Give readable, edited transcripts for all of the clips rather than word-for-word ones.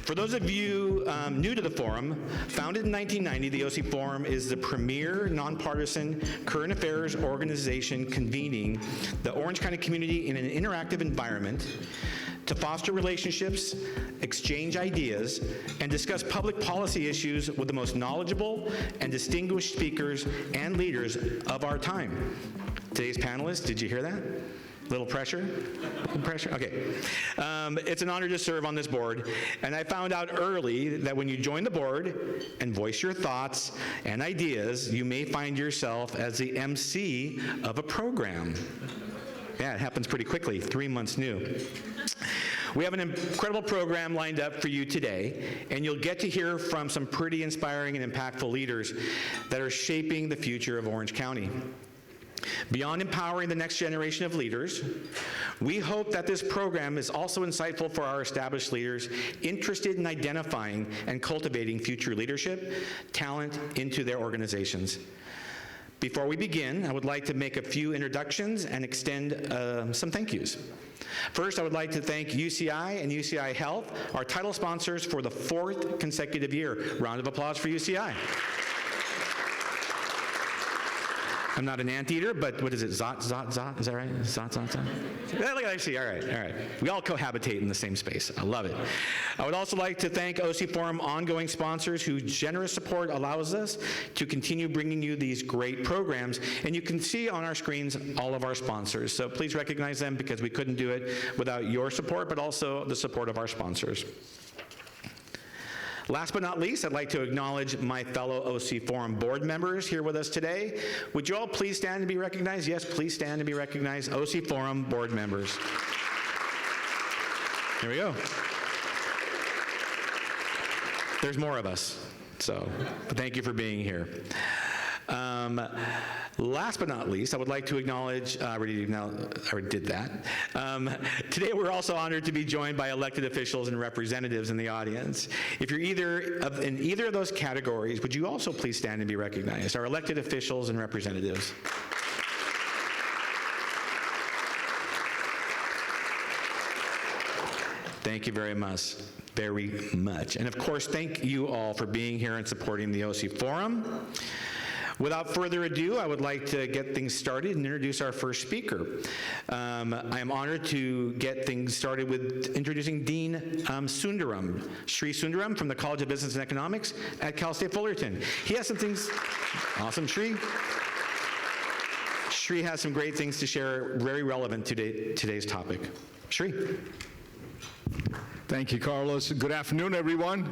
For those of you new to the forum, founded in 1990, the OC Forum is the premier nonpartisan current affairs organization convening the Orange County community in an interactive environment to foster relationships, exchange ideas, and discuss public policy issues with the most knowledgeable and distinguished speakers and leaders of our time. Today's panelists, did you hear that? Little pressure? Little pressure? Okay. It's an honor to serve on this board, and I found out early that when you join the board and voice your thoughts and ideas, you may find yourself as the MC of a program. Yeah, it happens pretty quickly, 3 months new. We have an incredible program lined up for you today, and you'll get to hear from some pretty inspiring and impactful leaders that are shaping the future of Orange County. Beyond empowering the next generation of leaders, we hope that this program is also insightful for our established leaders interested in identifying and cultivating future leadership, talent into their organizations. Before we begin, I would like to make a few introductions and extend some thank yous. First, I would like to thank UCI and UCI Health, our title sponsors for the 4th consecutive year. Round of applause for UCI. I'm not an anteater, but what is it? Zot, is that right? Zot. Yeah, look, I see. All right. We all cohabitate in the same space. I love it. I would also like to thank OC Forum ongoing sponsors whose generous support allows us to continue bringing you these great programs. And you can see on our screens all of our sponsors. So please recognize them because we couldn't do it without your support, but also the support of our sponsors. Last but not least, I'd like to acknowledge my fellow OC Forum board members here with us today. Would you all please stand to be recognized? Yes, please stand to be recognized. OC Forum board members. Here we go. There's more of us, so thank you for being here. Last but not least, I would like to acknowledge, I already did that. Today we're also honored to be joined by elected officials and representatives in the audience. If you're in either of those categories, would you also please stand and be recognized? Our elected officials and representatives. Thank you very much. And of course, thank you all for being here and supporting the OC Forum. Without further ado, I would like to get things started and introduce our first speaker. I am honored to get things started with introducing Dean Sundaram, Sri Sundaram from the College of Business and Economics at Cal State Fullerton. He has some things, awesome, Sri. Sri has some great things to share, very relevant to today's topic. Sri. Thank you, Carlos. Good afternoon, everyone.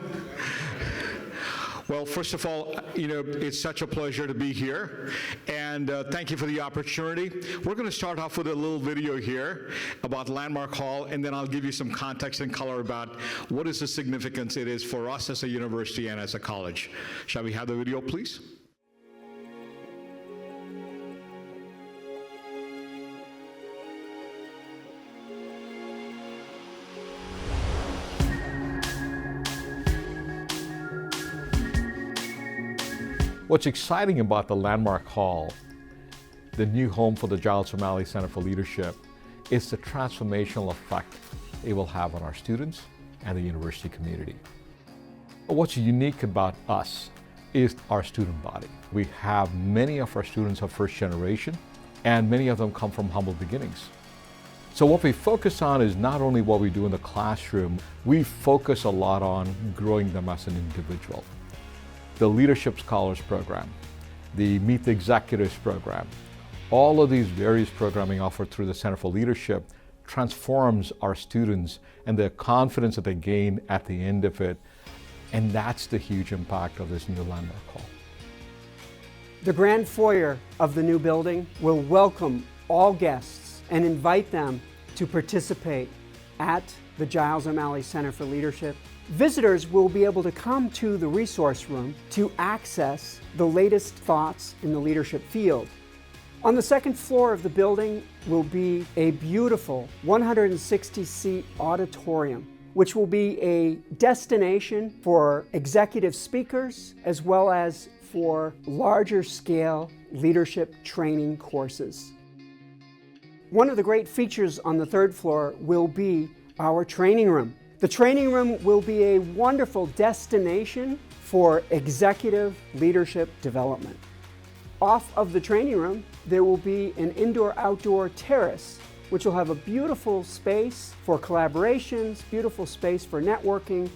Well, first of all, it's such a pleasure to be here, and thank you for the opportunity. We're going to start off with a little video here about Landmark Hall, and then I'll give you some context and color about what is the significance it is for us as a university and as a college. Shall we have the video, please? What's exciting about the Landmark Hall, the new home for the Giles O'Malley Center for Leadership, is the transformational effect it will have on our students and the university community. What's unique about us is our student body. We have many of our students are first generation, and many of them come from humble beginnings. So what we focus on is not only what we do in the classroom, we focus a lot on growing them as an individual. The Leadership Scholars Program, the Meet the Executives Program, all of these various programming offered through the Center for Leadership transforms our students and the confidence that they gain at the end of it, and that's the huge impact of this new Landmark Hall. The grand foyer of the new building will welcome all guests and invite them to participate at the Giles O'Malley Center for Leadership. Visitors will be able to come to the resource room to access the latest thoughts in the leadership field. On the second floor of the building will be a beautiful 160-seat auditorium, which will be a destination for executive speakers as well as for larger scale leadership training courses. One of the great features on the third floor will be our training room. The training room will be a wonderful destination for executive leadership development. Off of the training room, there will be an indoor-outdoor terrace, which will have a beautiful space for collaborations, beautiful space for networking.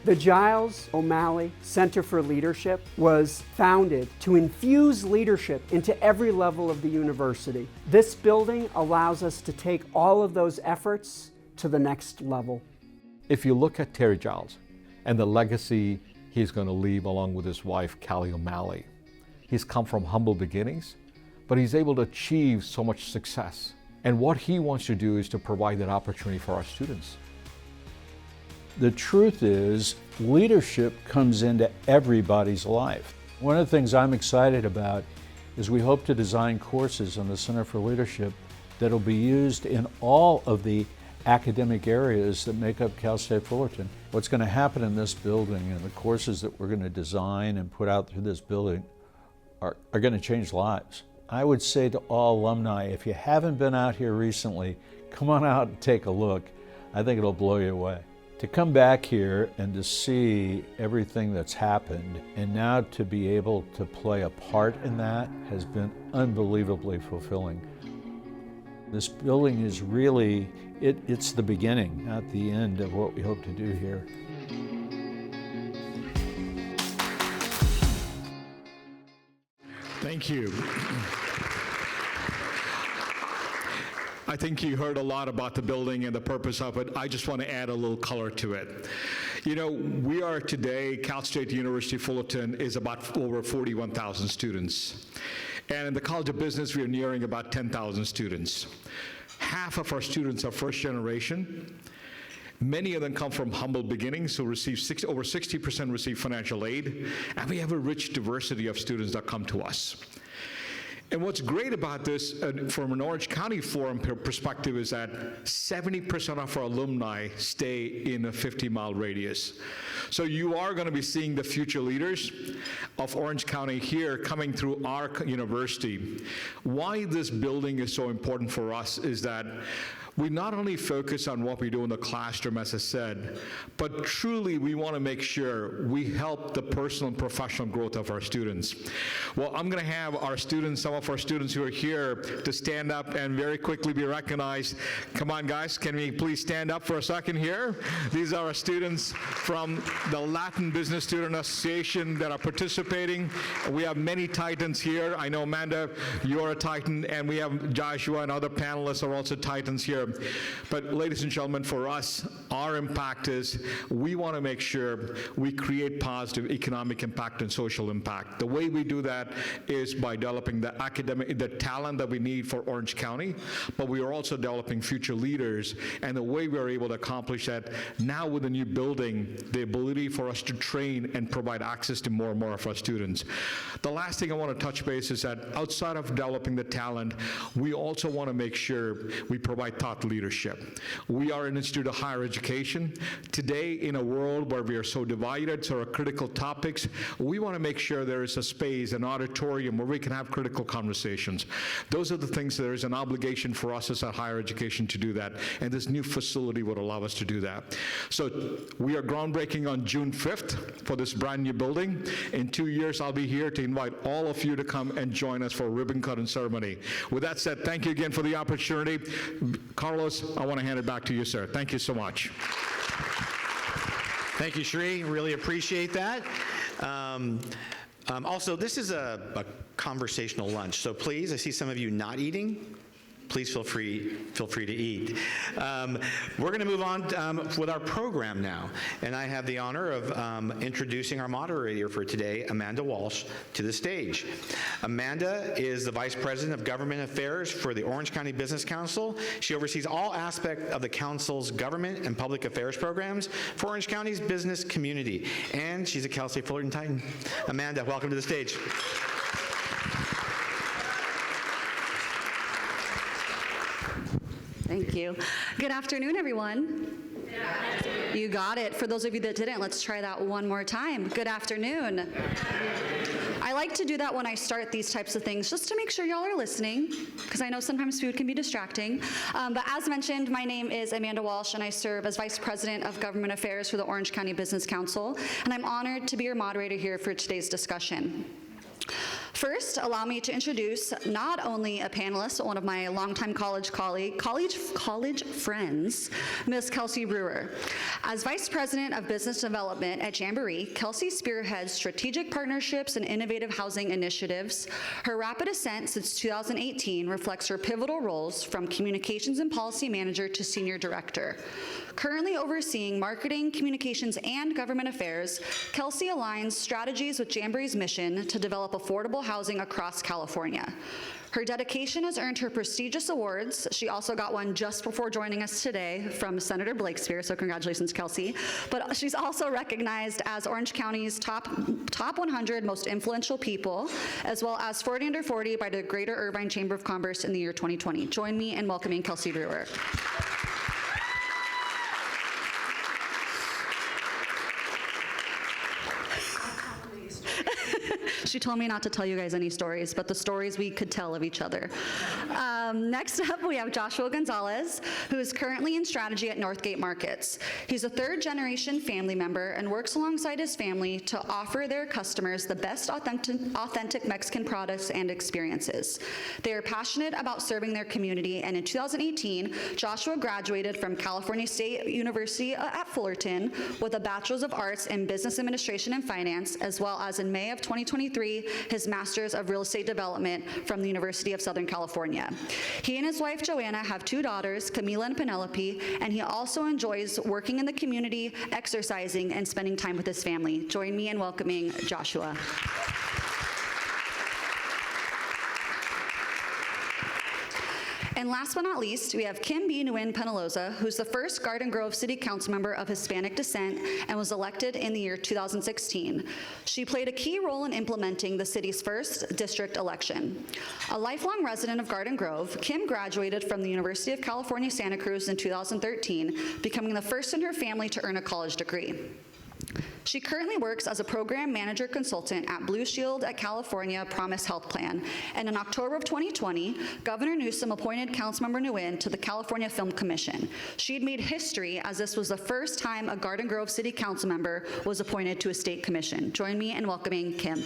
The Giles O'Malley Center for Leadership was founded to infuse leadership into every level of the university. This building allows us to take all of those efforts to the next level. If you look at Terry Giles and the legacy he's going to leave along with his wife, Callie O'Malley, he's come from humble beginnings, but he's able to achieve so much success. And what he wants to do is to provide that opportunity for our students. The truth is, leadership comes into everybody's life. One of the things I'm excited about is we hope to design courses on the Center for Leadership that'll be used in all of the academic areas that make up Cal State Fullerton. What's going to happen in this building and the courses that we're going to design and put out through this building are going to change lives. I would say to all alumni, if you haven't been out here recently, come on out and take a look. I think it'll blow you away. To come back here and to see everything that's happened and now to be able to play a part in that has been unbelievably fulfilling. This building is really, it's the beginning, not the end of what we hope to do here. Thank you. I think you heard a lot about the building and the purpose of it. I just want to add a little color to it. You know, we are today, Cal State University Fullerton is about over 41,000 students. And in the College of Business, we are nearing about 10,000 students. Half of our students are first generation. Many of them come from humble beginnings, so over 60% receive financial aid, and we have a rich diversity of students that come to us. And what's great about this, from an Orange County Forum perspective, is that 70% of our alumni stay in a 50-mile radius. So you are going to be seeing the future leaders of Orange County here coming through our university. Why this building is so important for us is that we not only focus on what we do in the classroom, as I said, but truly we want to make sure we help the personal and professional growth of our students. Well, I'm going to have our students, some of our students who are here, to stand up and very quickly be recognized. Come on, guys, can we please stand up for a second here? These are our students from the Latin Business Student Association that are participating. We have many Titans here. I know, Amanda, you're a Titan, and we have Joshua and other panelists are also Titans here. But ladies and gentlemen, for us, our impact is we want to make sure we create positive economic impact and social impact. The way we do that is by developing the talent that we need for Orange County, but we are also developing future leaders. And the way we are able to accomplish that now with the new building, the ability for us to train and provide access to more and more of our students. The last thing I want to touch base is that outside of developing the talent, we also want to make sure we provide thought leadership. We are an institute of higher education. Today, in a world where we are so divided, so are critical topics, we want to make sure there is a space, an auditorium where we can have critical conversations. Those are the things there is an obligation for us as a higher education to do that, and this new facility would allow us to do that. So we are groundbreaking on June 5th for this brand new building. In 2 years, I'll be here to invite all of you to come and join us for a ribbon cutting ceremony. With that said, thank you again for the opportunity. Carlos, I want to hand it back to you, sir. Thank you so much. Thank you, Sri. Really appreciate that. Also, this is a conversational lunch, so please, I see some of you not eating. Please feel free to eat. We're going to move on with our program now, and I have the honor of introducing our moderator for today, Amanda Walsh, to the stage. Amanda is the Vice President of Government Affairs for the Orange County Business Council. She oversees all aspects of the council's government and public affairs programs for Orange County's business community, and she's a Kelsey Fullerton Titan. Amanda, welcome to the stage. Thank you. Good afternoon, everyone. Good afternoon. You got it. For those of you that didn't, let's try that one more time. Good afternoon. I like to do that when I start these types of things, just to make sure y'all are listening, because I know sometimes food can be distracting. But as mentioned, my name is Amanda Walsh, and I serve as Vice President of Government Affairs for the Orange County Business Council, and I'm honored to be your moderator here for today's discussion. First, allow me to introduce not only a panelist, but one of my longtime college friends, Ms. Kelsey Brewer. As Vice President of Business Development at Jamboree, Kelsey spearheads strategic partnerships and innovative housing initiatives. Her rapid ascent since 2018 reflects her pivotal roles from Communications and Policy Manager to Senior Director. Currently overseeing marketing, communications, and government affairs, Kelsey aligns strategies with Jamboree's mission to develop affordable housing across California. Her dedication has earned her prestigious awards. She also got one just before joining us today from Senator Blakespeare, so congratulations, Kelsey. But she's also recognized as Orange County's top 100 most influential people, as well as 40 under 40 by the Greater Irvine Chamber of Commerce in the year 2020. Join me in welcoming Kelsey Brewer. She told me not to tell you guys any stories, but the stories we could tell of each other. Next up, we have Joshua Gonzalez, who is currently in strategy at Northgate Markets. He's a third-generation family member and works alongside his family to offer their customers the best authentic Mexican products and experiences. They are passionate about serving their community, and in 2018, Joshua graduated from California State University at Fullerton with a Bachelor's of Arts in Business Administration and Finance, as well as in May of 2023, his Master's of Real Estate Development from the University of Southern California. He and his wife, Joanna, have 2 daughters, Camila and Penelope, and he also enjoys working in the community, exercising, and spending time with his family. Join me in welcoming Joshua. And last but not least, we have Kim B. Nguyen-Penaloza, who's the first Garden Grove City Council member of Hispanic descent and was elected in the year 2016. She played a key role in implementing the city's first district election. A lifelong resident of Garden Grove, Kim graduated from the University of California, Santa Cruz in 2013, becoming the first in her family to earn a college degree. She currently works as a program manager consultant at Blue Shield at California Promise Health Plan, and in October of 2020, Governor Newsom appointed Councilmember Nguyen to the California Film Commission. She'd made history as this was the first time a Garden Grove City Council member was appointed to a state commission. Join me in welcoming Kim.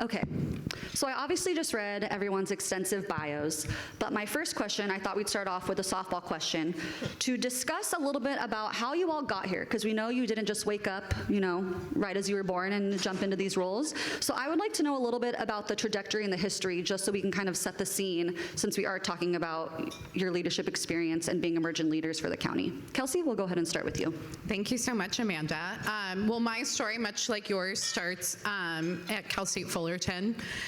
Okay, so I obviously just read everyone's extensive bios, but my first question, I thought we'd start off with a softball question to discuss a little bit about how you all got here, because we know you didn't just wake up, right as you were born and jump into these roles. So I would like to know a little bit about the trajectory and the history, just so we can kind of set the scene, since we are talking about your leadership experience and being emergent leaders for the county. Kelsey, we'll go ahead and start with you. Thank you so much, Amanda. Well, my story, much like yours, starts at Cal State Fullerton.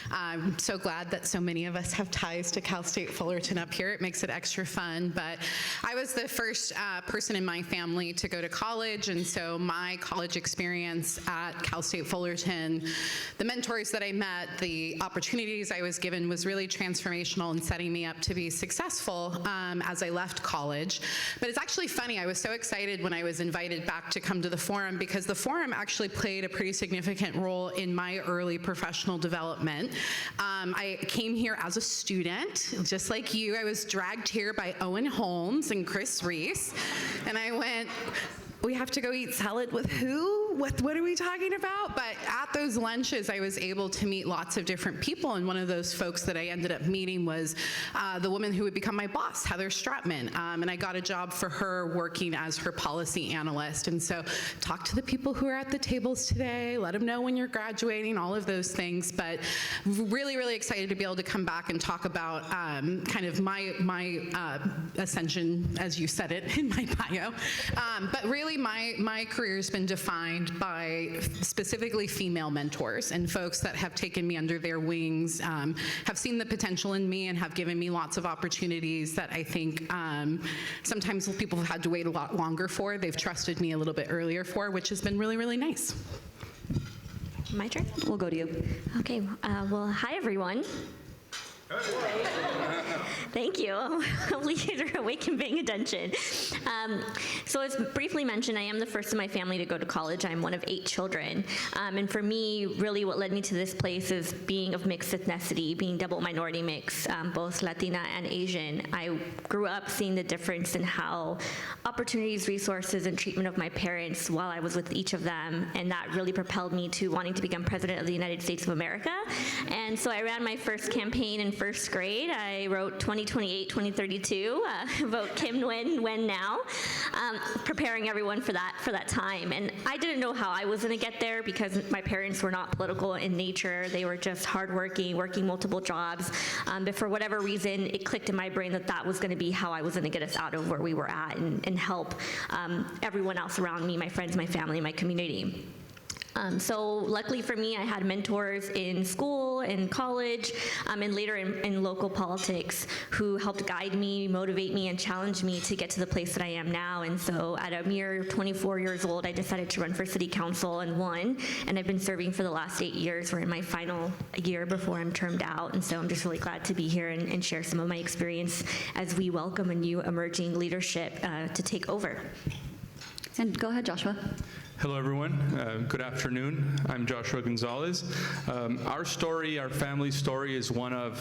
I'm so glad that so many of us have ties to Cal State Fullerton up here. It makes it extra fun. But I was the first person in my family to go to college, and so my college experience at Cal State Fullerton, the mentors that I met, the opportunities I was given was really transformational in setting me up to be successful as I left college. But it's actually funny, I was so excited when I was invited back to come to the forum, because the forum actually played a pretty significant role in my early professional development. I came here as a student, just like you. I was dragged here by Owen Holmes and Chris Reese, and I went, we have to go eat salad with who? What are we talking about? But at those lunches, I was able to meet lots of different people, and one of those folks that I ended up meeting was the woman who would become my boss, Heather Stratman, and I got a job for her working as her policy analyst. And so talk to the people who are at the tables today, let them know when you're graduating, all of those things. But really, really excited to be able to come back and talk about kind of my ascension, as you said it in my bio. But really, my career has been defined by specifically female mentors and folks that have taken me under their wings, have seen the potential in me, and have given me lots of opportunities that I think sometimes people have had to wait a lot longer for. They've trusted me a little bit earlier for, which has been really, really nice. My turn? We'll go to you. Okay, well, hi, everyone. Thank you. Hopefully you guys are awake and paying attention. So as briefly mentioned, I am the first in my family to go to college. I'm one of 8 children. And for me, really what led me to this place is being of mixed ethnicity, being double minority mix, both Latina and Asian. I grew up seeing the difference in how opportunities, resources, and treatment of my parents while I was with each of them. And that really propelled me to wanting to become president of the United States of America. And so I ran my first campaign in first grade. I wrote 2028, 2032, vote Kim Nguyen, when now, preparing everyone for that time. And I didn't know how I was going to get there because my parents were not political in nature. They were just hardworking, working multiple jobs. But for whatever reason, it clicked in my brain that that was going to be how I was going to get us out of where we were at and help everyone else around me, my friends, my family, my community. So luckily for me, I had mentors in school, in college, and later in local politics who helped guide me, motivate me, and challenge me to get to the place that I am now. And so at a mere 24 years old, I decided to run for city council and won. And I've been serving for the last 8 years. We're in my final year before I'm termed out. And so I'm just really glad to be here and share some of my experience as we welcome a new emerging leadership to take over. And go ahead, Joshua. Hello, everyone. Good afternoon. I'm Joshua Gonzalez. Our story, our family story, is one of,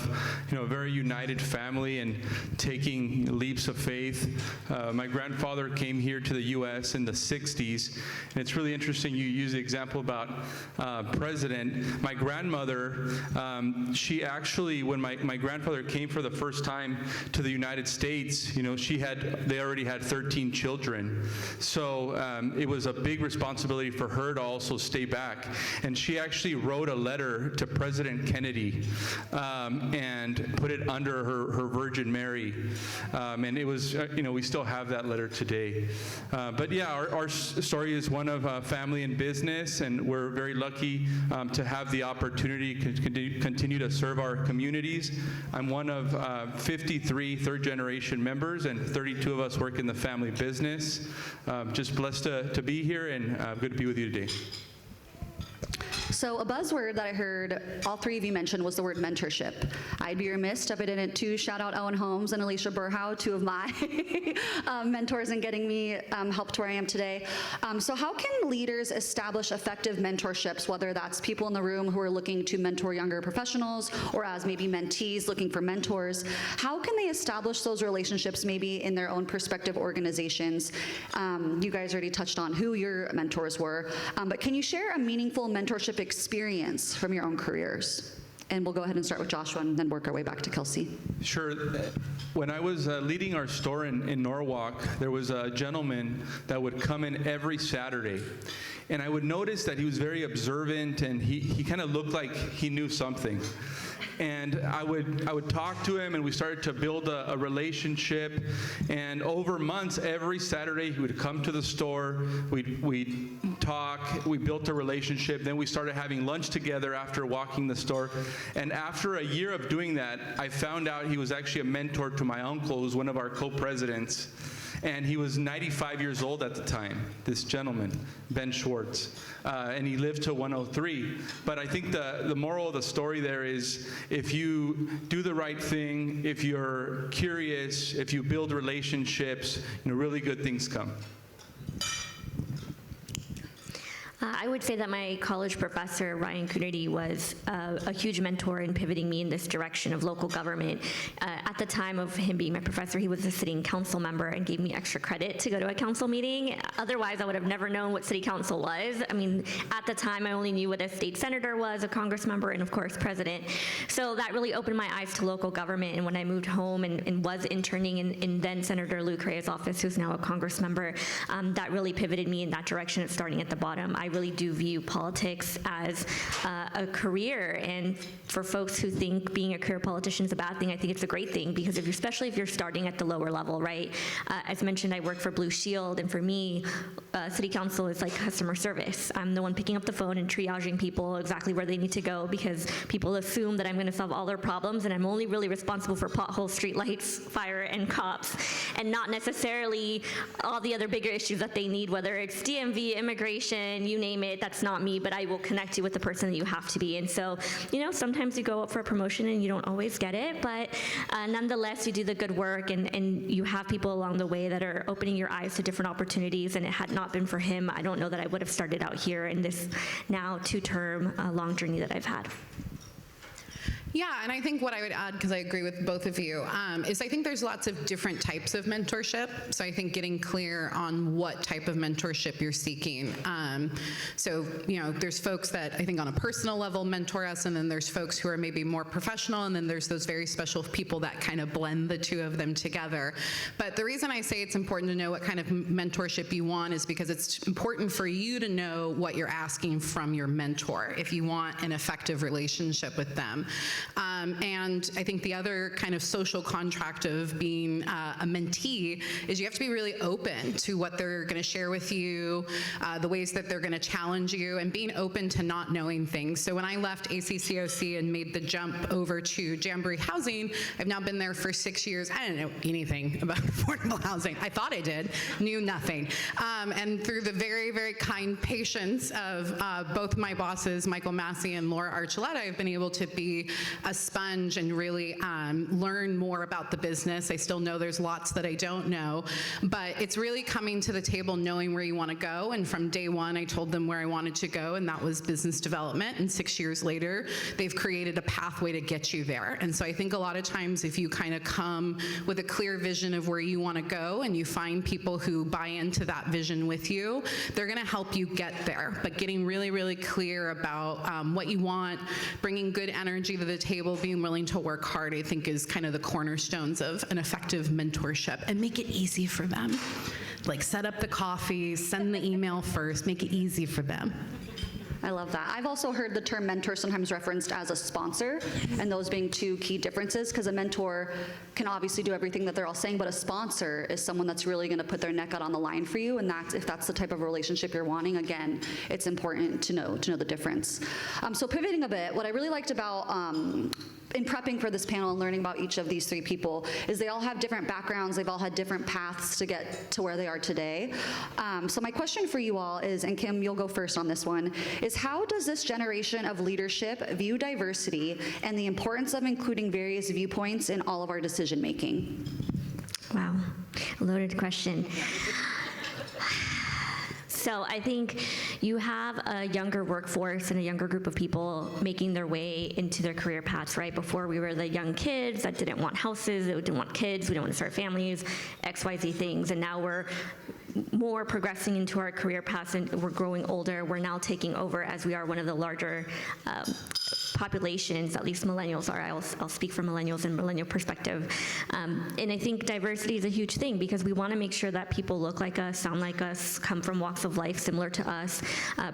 a very united family and taking leaps of faith. My grandfather came here to the U.S. in the 60s, and it's really interesting you use the example about president. My grandmother, she actually, when my grandfather came for the first time to the United States, they already had 13 children. So it was a big responsibility for her to also stay back. And she actually wrote a letter to President Kennedy and put it under her Virgin Mary. And it was, we still have that letter today. But yeah, our story is one of family and business, and we're very lucky to have the opportunity to continue to serve our communities. I'm one of 53 third-generation members, and 32 of us work in the family business. Just blessed to be here, and good to be with you today. So a buzzword that I heard all 3 of you mention was the word mentorship. I'd be remiss if I didn't too shout out Owen Holmes and Alicia Burhow, 2 of my mentors in getting me help to where I am today. So how can leaders establish effective mentorships, whether that's people in the room who are looking to mentor younger professionals or as maybe mentees looking for mentors? How can they establish those relationships maybe in their own prospective organizations? You guys already touched on who your mentors were, but can you share a meaningful mentorship experience from your own careers? And we'll go ahead and start with Joshua and then work our way back to Kelsey. Sure. When I was leading our store in Norwalk, there was a gentleman that would come in every Saturday. And I would notice that he was very observant, and he kind of looked like he knew something. And I would talk to him, and we started to build a relationship. And over months, every Saturday, he would come to the store. We'd talk. We built a relationship. Then we started having lunch together after walking the store. And after a year of doing that, I found out he was actually a mentor to my uncle, who's one of our co-presidents. And he was 95 years old at the time, this gentleman, Ben Schwartz. And he lived to 103. But I think the moral of the story there is, if you do the right thing, if you're curious, if you build relationships, really good things come. I would say that my college professor, Ryan Coonerty, was a huge mentor in pivoting me in this direction of local government. At the time of him being my professor, he was a sitting council member and gave me extra credit to go to a council meeting. Otherwise, I would have never known what city council was. I mean, at the time, I only knew what a state senator was, a congress member, and of course, president. So that really opened my eyes to local government. And when I moved home and was interning in then Senator Lou Crea's office, who's now a congress member, that really pivoted me in that direction of starting at the bottom. I really do view politics as a career, and for folks who think being a career politician is a bad thing, I think it's a great thing, because especially if you're starting at the lower level, right? As mentioned, I work for Blue Shield, and for me, city council is like customer service. I'm the one picking up the phone and triaging people exactly where they need to go, because people assume that I'm going to solve all their problems, and I'm only really responsible for potholes, streetlights, fire, and cops, and not necessarily all the other bigger issues that they need, whether it's DMV, immigration, you name name it, that's not me, but I will connect you with the person that you have to be. And so, sometimes you go up for a promotion and you don't always get it, but nonetheless, you do the good work, and you have people along the way that are opening your eyes to different opportunities. And it had not been for him, I don't know that I would have started out here in this now 2-term long journey that I've had. Yeah, and I think what I would add, because I agree with both of you, is I think there's lots of different types of mentorship. So I think getting clear on what type of mentorship you're seeking. There's folks that I think on a personal level mentor us, and then there's folks who are maybe more professional, and then there's those very special people that kind of blend the two of them together. But the reason I say it's important to know what kind of mentorship you want is because it's important for you to know what you're asking from your mentor if you want an effective relationship with them. And I think the other kind of social contract of being a mentee is you have to be really open to what they're going to share with you, the ways that they're going to challenge you, and being open to not knowing things. So when I left ACCOC and made the jump over to Jamboree Housing, I've now been there for 6 years. I didn't know anything about affordable housing. I thought I did, knew nothing. And through the very, very kind patience of both my bosses, Michael Massey and Laura Archuleta, I've been able to be a sponge and really learn more about the business. I still know there's lots that I don't know, but it's really coming to the table knowing where you want to go. And from day one, I told them where I wanted to go, and that was business development. And 6 years later, they've created a pathway to get you there. And so I think a lot of times if you kind of come with a clear vision of where you want to go and you find people who buy into that vision with you, they're going to help you get there. But getting really, really clear about what you want, bringing good energy to the table, being willing to work hard, I think is kind of the cornerstones of an effective mentorship. And make it easy for them. Like set up the coffee, send the email first, make it easy for them. I love that. I've also heard the term mentor sometimes referenced as a sponsor, and those being two key differences, because a mentor can obviously do everything that they're all saying, but a sponsor is someone that's really going to put their neck out on the line for you, and if that's the type of relationship you're wanting, again, it's important to know the difference. So pivoting a bit, what I really liked about in prepping for this panel and learning about each of these three people is they all have different backgrounds, they've all had different paths to get to where they are today. So my question for you all is, and Kim, you'll go first on this one, is how does this generation of leadership view diversity and the importance of including various viewpoints in all of our decision making? Wow, loaded question. So I think you have a younger workforce and a younger group of people making their way into their career paths, right? Before we were the young kids that didn't want houses, that didn't want kids, we didn't want to start families, XYZ things, and now we're more progressing into our career paths and we're growing older. We're now taking over as we are one of the larger populations, at least millennials are. I'll speak from millennials and millennial perspective. And I think diversity is a huge thing because we want to make sure that people look like us, sound like us, come from walks of life similar to us,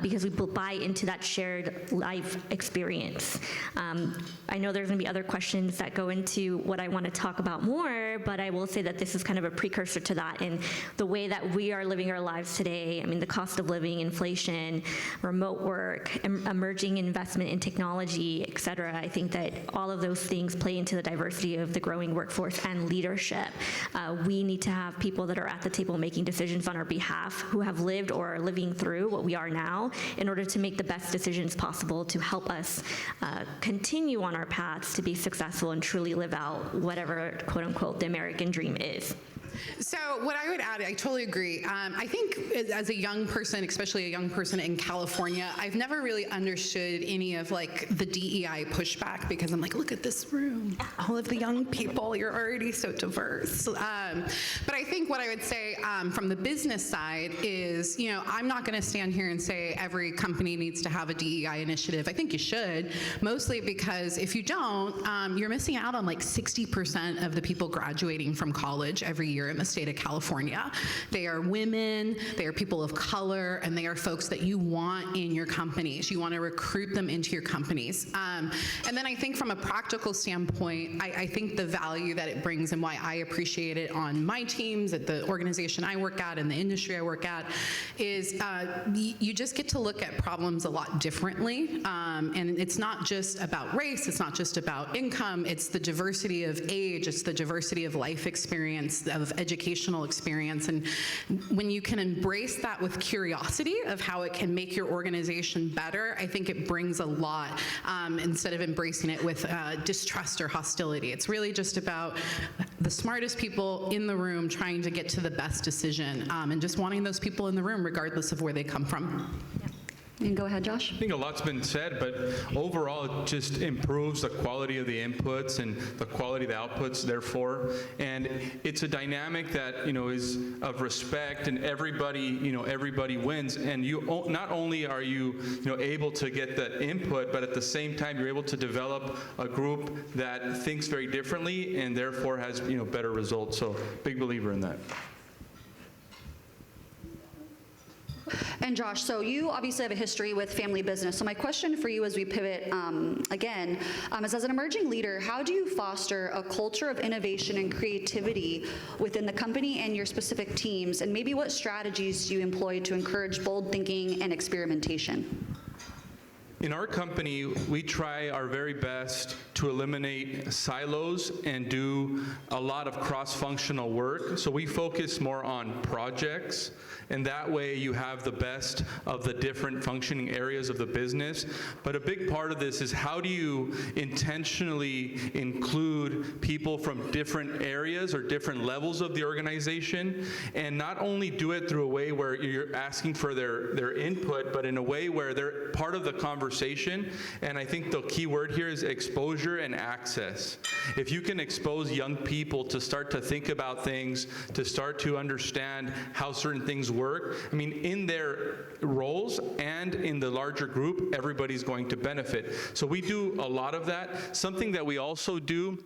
because we buy into that shared life experience. I know there's going to be other questions that go into what I want to talk about more, but I will say that this is kind of a precursor to that. And the way that we are living our lives today, I mean, the cost of living, inflation, remote work, emerging investment in technology, et cetera, I think that all of those things play into the diversity of the growing workforce and leadership. We need to have people that are at the table making decisions on our behalf who have lived or are living through what we are now in order to make the best decisions possible to help us continue on our paths to be successful and truly live out whatever, quote unquote, the American dream is. So what I would add, I totally agree. I think as a young person, especially a young person in California, I've never really understood any of like the DEI pushback because I'm like, look at this room, all of the young people, you're already so diverse. But I think what I would say from the business side is, you know, I'm not going to stand here and say every company needs to have a DEI initiative. I think you should, mostly because if you don't, you're missing out on like 60% of the people graduating from college every year in the state of California. They are women, they are people of color, and they are folks that you want in your companies. You want to recruit them into your companies. And then I think from a practical standpoint, I think the value that it brings and why I appreciate it on my teams, at the organization I work at, and the industry I work at, is you just get to look at problems a lot differently. And it's not just about race, it's not just about income, it's the diversity of age, it's the diversity of life experience, of of educational experience. And when you can embrace that with curiosity of how it can make your organization better, I think it brings a lot instead of embracing it with distrust or hostility. It's really just about the smartest people in the room trying to get to the best decision, and just wanting those people in the room regardless of where they come from. And go ahead, Josh. I think a lot's been said, but overall it just improves the quality of the inputs and the quality of the outputs, therefore. And it's a dynamic that, is of respect, and everybody wins. And you not only are you, able to get that input, but at the same time you're able to develop a group that thinks very differently and therefore has, better results. So big believer in that. And Josh, so you obviously have a history with family business. So my question for you as we pivot again is, as an emerging leader, how do you foster a culture of innovation and creativity within the company and your specific teams? And maybe what strategies do you employ to encourage bold thinking and experimentation? In our company, we try our very best to eliminate silos and do a lot of cross-functional work. So we focus more on projects, and that way you have the best of the different functioning areas of the business. But a big part of this is, how do you intentionally include people from different areas or different levels of the organization, and not only do it through a way where you're asking for their input, but in a way where they're part of the conversation. And I think the key word here is exposure and access. If you can expose young people to start to think about things, to start to understand how certain things work, in their roles and in the larger group, everybody's going to benefit. So we do a lot of that. Something that we also do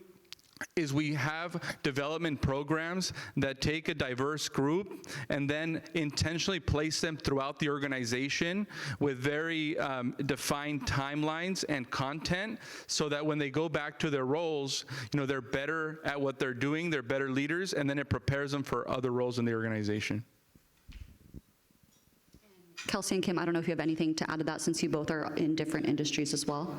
is we have development programs that take a diverse group and then intentionally place them throughout the organization with very defined timelines and content, so that when they go back to their roles, they're better at what they're doing, they're better leaders, and then it prepares them for other roles in the organization. Kelsey and Kim, I don't know if you have anything to add to that, since you both are in different industries as well.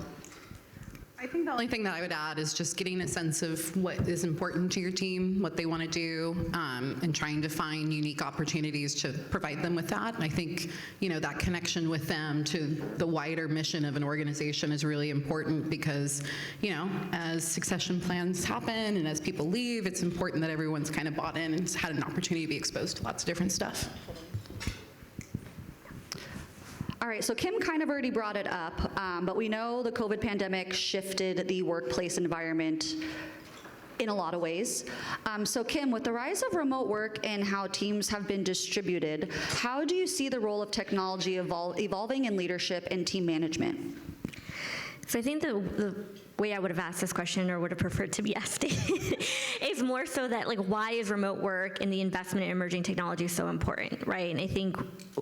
I think the only thing that I would add is just getting a sense of what is important to your team, what they want to do, and trying to find unique opportunities to provide them with that. And I think, that connection with them to the wider mission of an organization is really important, because, as succession plans happen and as people leave, it's important that everyone's kind of bought in and had an opportunity to be exposed to lots of different stuff. All right, so Kim kind of already brought it up, but we know the COVID pandemic shifted the workplace environment in a lot of ways. So Kim, with the rise of remote work and how teams have been distributed, how do you see the role of technology evolving in leadership and team management? So I think the way I would have asked this question, or would have preferred to be asked it, is more so that, why is remote work and the investment in emerging technology so important, right? And I think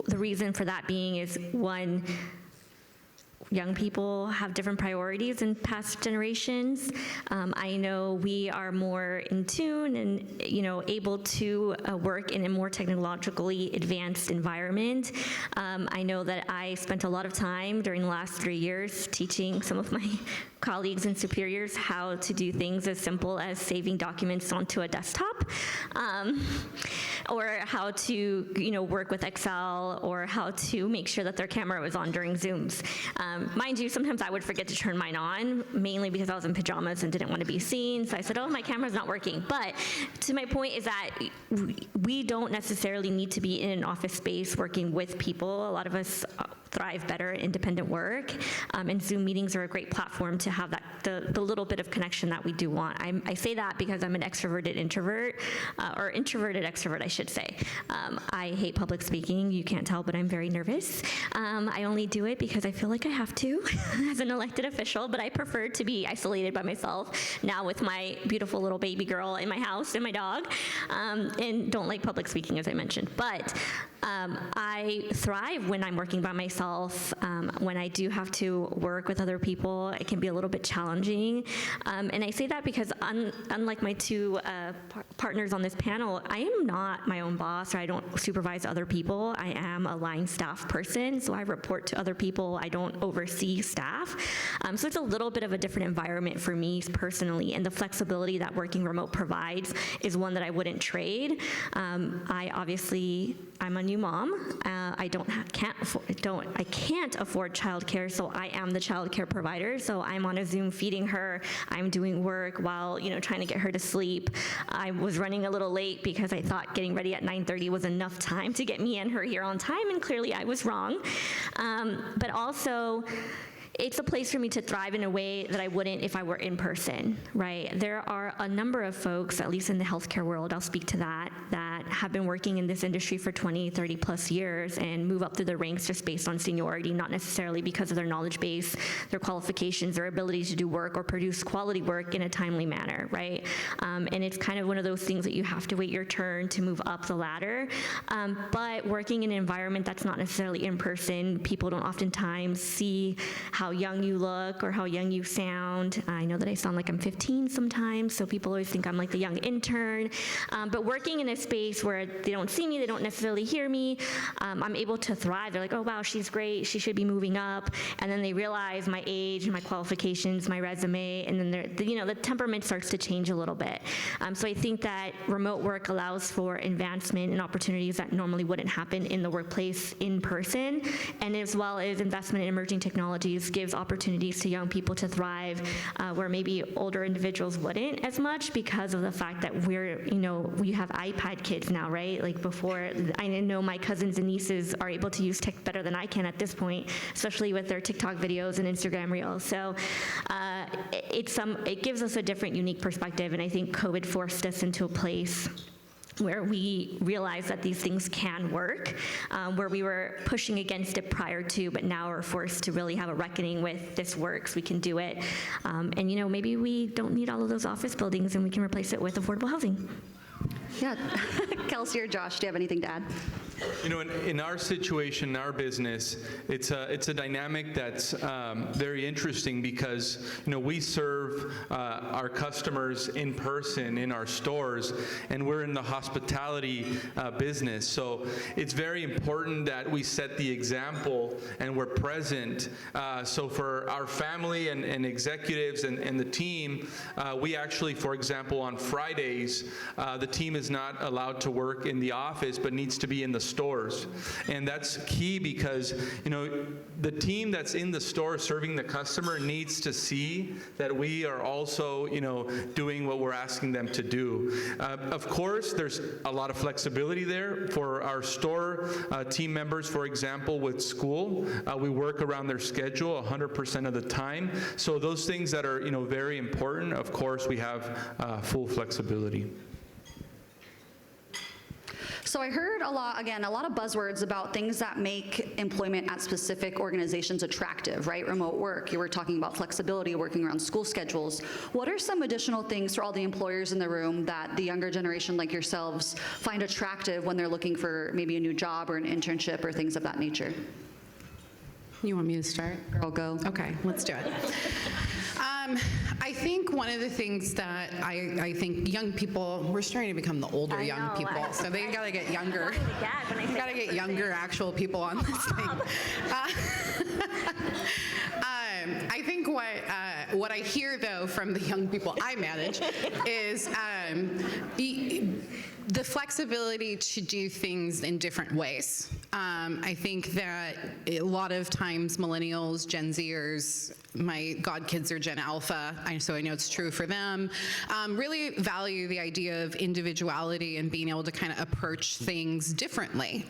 the reason for that being is, one, young people have different priorities in past generations. I know we are more in tune and, able to work in a more technologically advanced environment. I know that I spent a lot of time during the last 3 years teaching some of my colleagues and superiors how to do things as simple as saving documents onto a desktop, or how to, work with Excel, or how to make sure that their camera was on during Zooms. Mind you, sometimes I would forget to turn mine on, mainly because I was in pajamas and didn't want to be seen. So I said, oh, my camera's not working. But to my point is that we don't necessarily need to be in an office space working with people. A lot of us thrive better in independent work, and Zoom meetings are a great platform to have that the little bit of connection that we do want. I say that because I'm an extroverted introvert, or introverted extrovert, I should say. I hate public speaking. You can't tell, but I'm very nervous. I only do it because I feel like I have to as an elected official, but I prefer to be isolated by myself now with my beautiful little baby girl in my house and my dog, and don't like public speaking, as I mentioned. But I thrive when I'm working by myself. When I do have to work with other people, it can be a little bit challenging. And I say that because unlike my two partners on this panel, I am not not my own boss, or I don't supervise other people. I am a line staff person, so I report to other people. I don't oversee staff. So it's a little bit of a different environment for me personally, and the flexibility that working remote provides is one that I wouldn't trade. I'm a new mom. I can't afford childcare, so I am the childcare provider. So I'm on a Zoom feeding her. I'm doing work while trying to get her to sleep. I was running a little late because I thought getting ready at 9:30 was enough time to get me and her here on time, and clearly I was wrong. But also, it's a place for me to thrive in a way that I wouldn't if I were in person, right? There are a number of folks, at least in the healthcare world, I'll speak to that have been working in this industry for 20, 30 plus years and move up through the ranks just based on seniority, not necessarily because of their knowledge base, their qualifications, their ability to do work or produce quality work in a timely manner, right? And it's kind of one of those things that you have to wait your turn to move up the ladder. But working in an environment that's not necessarily in person, people don't oftentimes see how young you look or how young you sound. I know that I sound like I'm 15 sometimes, so people always think I'm like the young intern. But working in a space where they don't see me, they don't necessarily hear me, I'm able to thrive. They're like, oh wow, she's great, she should be moving up. And then they realize my age, my qualifications, my resume, and then the temperament starts to change a little bit. So I think that remote work allows for advancement and opportunities that normally wouldn't happen in the workplace in person, and as well as investment in emerging technologies gives opportunities to young people to thrive where maybe older individuals wouldn't as much, because of the fact that we have iPad kids now, right? Like before, I know my cousins and nieces are able to use tech better than I can at this point, especially with their TikTok videos and Instagram reels. So it gives us a different, unique perspective, and I think COVID forced us into a place where we realized that these things can work, where we were pushing against it prior to, but now we're forced to really have a reckoning with this works, we can do it. And maybe we don't need all of those office buildings and we can replace it with affordable housing. Yeah. Kelsey or Josh, do you have anything to add? In our situation, in our business, it's a dynamic that's very interesting because, we serve our customers in person in our stores, and we're in the hospitality business. So it's very important that we set the example and we're present. So for our family and executives and the team, we actually, for example, on Fridays, the team is not allowed to work in the office, but needs to be in the stores. And that's key because, the team that's in the store serving the customer needs to see that we are also, doing what we're asking them to do. Of course, there's a lot of flexibility there for our store team members, for example, with school. We work around their schedule 100% of the time. So those things that are, very important, of course, we have full flexibility. So I heard a lot of buzzwords about things that make employment at specific organizations attractive, right? Remote work, you were talking about flexibility, working around school schedules. What are some additional things for all the employers in the room that the younger generation like yourselves find attractive when they're looking for maybe a new job or an internship or things of that nature? You want me to start? Girl, go. Okay, let's do it. I think one of the things that I think young people, we're starting to become the older young people, so they got to get younger. We got to get younger actual people on this thing. I think what I hear though from the young people I manage is the flexibility to do things in different ways. I think that a lot of times millennials, Gen Zers, my godkids are Gen Alpha, so I know it's true for them, really value the idea of individuality and being able to kind of approach things differently.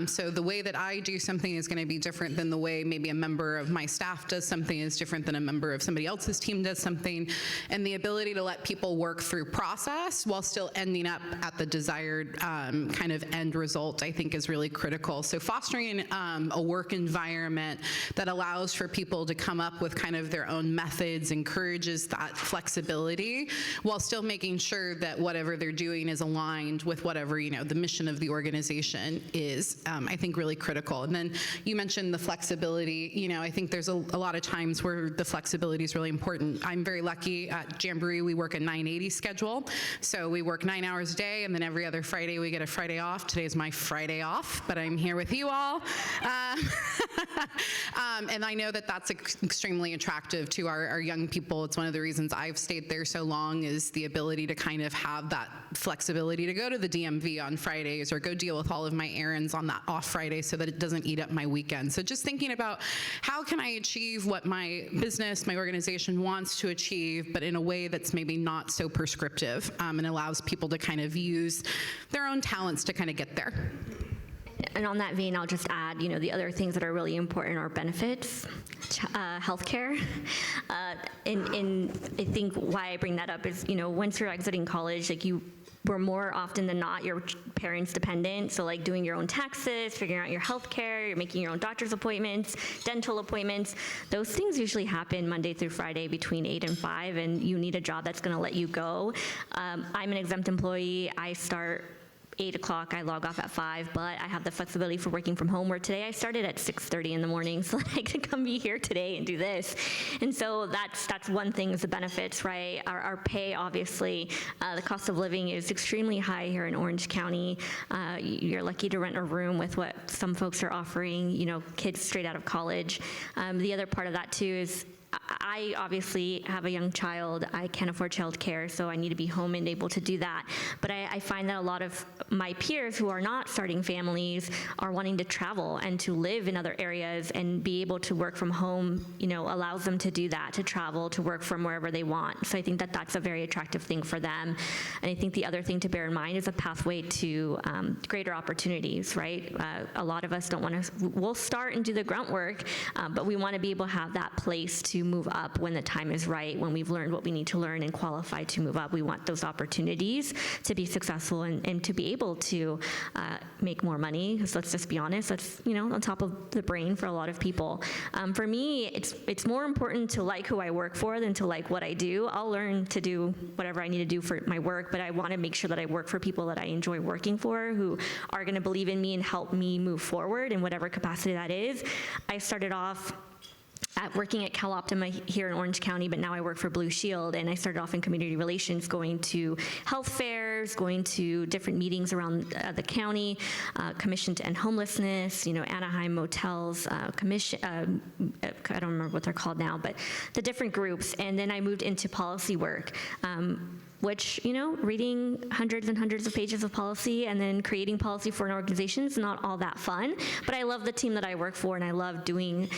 So the way that I do something is going to be different than the way maybe a member of my staff does something is different than a member of somebody else's team does something. And the ability to let people work through process while still ending up at the desired kind of end result, I think is really critical. So fostering a work environment that allows for people to come up with kind of their own methods, encourages that flexibility, while still making sure that whatever they're doing is aligned with whatever, the mission of the organization is, I think really critical. And then you mentioned the flexibility, I think there's a lot of times where the flexibility is really important. I'm very lucky at Jamboree, we work a 980 schedule. So we work 9 hours a day, and then every every other Friday we get a Friday off. Today is my Friday off, but I'm here with you all. And I know that that's extremely attractive to our young people. It's one of the reasons I've stayed there so long, is the ability to kind of have that flexibility to go to the DMV on Fridays or go deal with all of my errands on that off Friday so that it doesn't eat up my weekend. So just thinking about how can I achieve what my business, my organization wants to achieve, but in a way that's maybe not so prescriptive, and allows people to kind of use their own talents to kind of get there. And on that vein, I'll just add, the other things that are really important are benefits, healthcare. And I think why I bring that up is, once you're exiting college, like you were more often than not your parents dependent. So like doing your own taxes, figuring out your healthcare, you're making your own doctor's appointments, dental appointments. Those things usually happen Monday through Friday between 8 and 5, and you need a job that's gonna let you go. I'm an exempt employee. I start 8 o'clock, I log off at 5, but I have the flexibility for working from home, where today I started at 6:30 in the morning so that I can come be here today and do this. And so that's one thing, is the benefits, right? Our pay, obviously, the cost of living is extremely high here in Orange County. You're lucky to rent a room with what some folks are offering, kids straight out of college. The other part of that too is I obviously have a young child. I can't afford childcare, so I need to be home and able to do that. But I find that a lot of my peers who are not starting families are wanting to travel and to live in other areas, and be able to work from home, allows them to do that, to travel, to work from wherever they want. So I think that that's a very attractive thing for them. And I think the other thing to bear in mind is a pathway to greater opportunities, right? A lot of us don't want to, we'll start and do the grunt work, but we want to be able to have that place to move up when the time is right, when we've learned what we need to learn and qualified to move up. We want those opportunities to be successful and to be able to make more money, because let's just be honest, that's on top of the brain for a lot of people. For me, it's more important to like who I work for than to like what I do. I'll learn to do whatever I need to do for my work, but I want to make sure that I work for people that I enjoy working for, who are going to believe in me and help me move forward in whatever capacity that is. I started off working at Cal Optima here in Orange County, but now I work for Blue Shield, and I started off in community relations, going to health fairs, going to different meetings around the county, Commission to End Homelessness, Anaheim Motels, Commission, I don't remember what they're called now, but the different groups. And then I moved into policy work, which, reading hundreds and hundreds of pages of policy and then creating policy for an organization is not all that fun. But I love the team that I work for, and I love doing,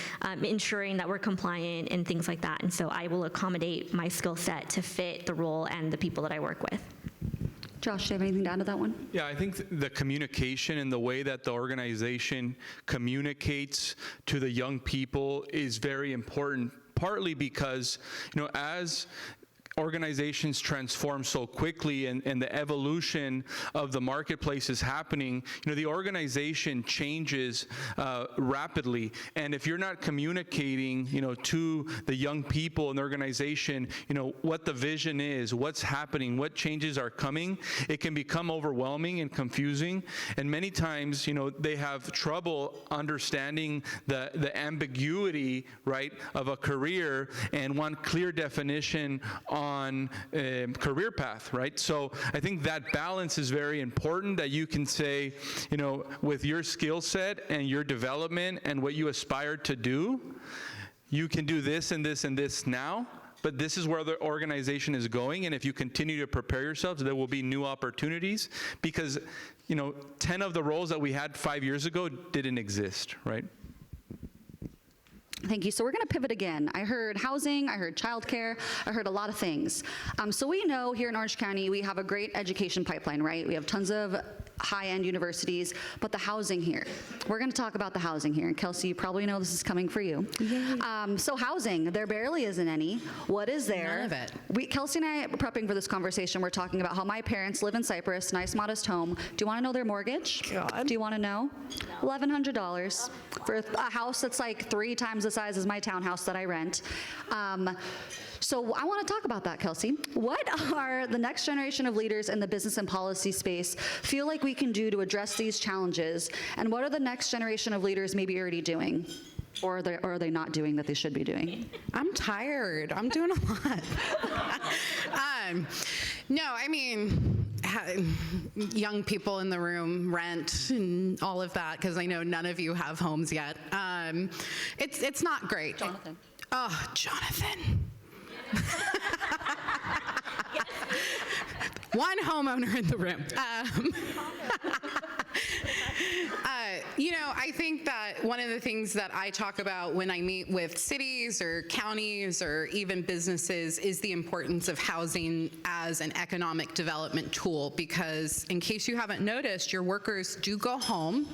ensuring that we're compliant and things like that. And so I will accommodate my skill set to fit the role and the people that I work with. Josh, do you have anything to add to that one? Yeah, I think the communication and the way that the organization communicates to the young people is very important, partly because, as organizations transform so quickly, and the evolution of the marketplace is happening, the organization changes rapidly. And if you're not communicating, to the young people in the organization, what the vision is, what's happening, what changes are coming, it can become overwhelming and confusing. And many times, they have trouble understanding the ambiguity, right, of a career, and want clear definition on career path, right? So I think that balance is very important, that you can say, with your skill set and your development and what you aspire to do, you can do this and this and this now, but this is where the organization is going. And if you continue to prepare yourselves, there will be new opportunities, because 10 of the roles that we had 5 years ago didn't exist, right? Thank you. So we're going to pivot again. I heard housing, I heard childcare, I heard a lot of things. So we know here in Orange County, we have a great education pipeline, right? We have tons of high-end universities, but the housing here. We're going to talk about the housing here. And Kelsey, you probably know this is coming for you. So housing, there barely isn't any. What is there? None of it. Kelsey and I, prepping for this conversation, we're talking about how my parents live in Cyprus, nice, modest home. Do you want to know their mortgage? God. Do you want to know? $1,100 for a house that's like 3 times the size as my townhouse that I rent. So I want to talk about that, Kelsey. What are the next generation of leaders in the business and policy space feel like we can do to address these challenges? And what are the next generation of leaders maybe already doing? Or are they not doing that they should be doing? I'm tired. I'm doing a lot. No, I mean, young people in the room, rent, and all of that, because I know none of you have homes yet. It's not great. Jonathan. Oh, Jonathan. One homeowner in the room. I think that one of the things that I talk about when I meet with cities or counties or even businesses is the importance of housing as an economic development tool, because in case you haven't noticed, your workers do go home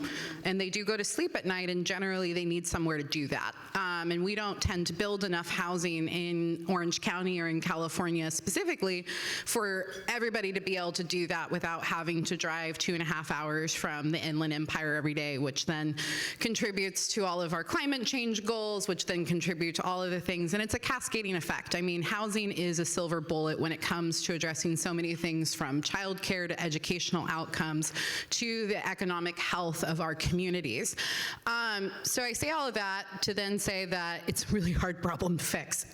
and they do go to sleep at night, and generally they need somewhere to do that. And we don't tend to build enough housing in Orange County or in California specifically for everybody to be able to do that without having to drive 2.5 hours from the Inland Empire every day, which then contributes to all of our climate change goals, which then contribute to all of the things. And it's a cascading effect. I mean, housing is a silver bullet when it comes to addressing so many things, from childcare to educational outcomes to the economic health of our communities. So I say all of that to then say that it's a really hard problem to fix.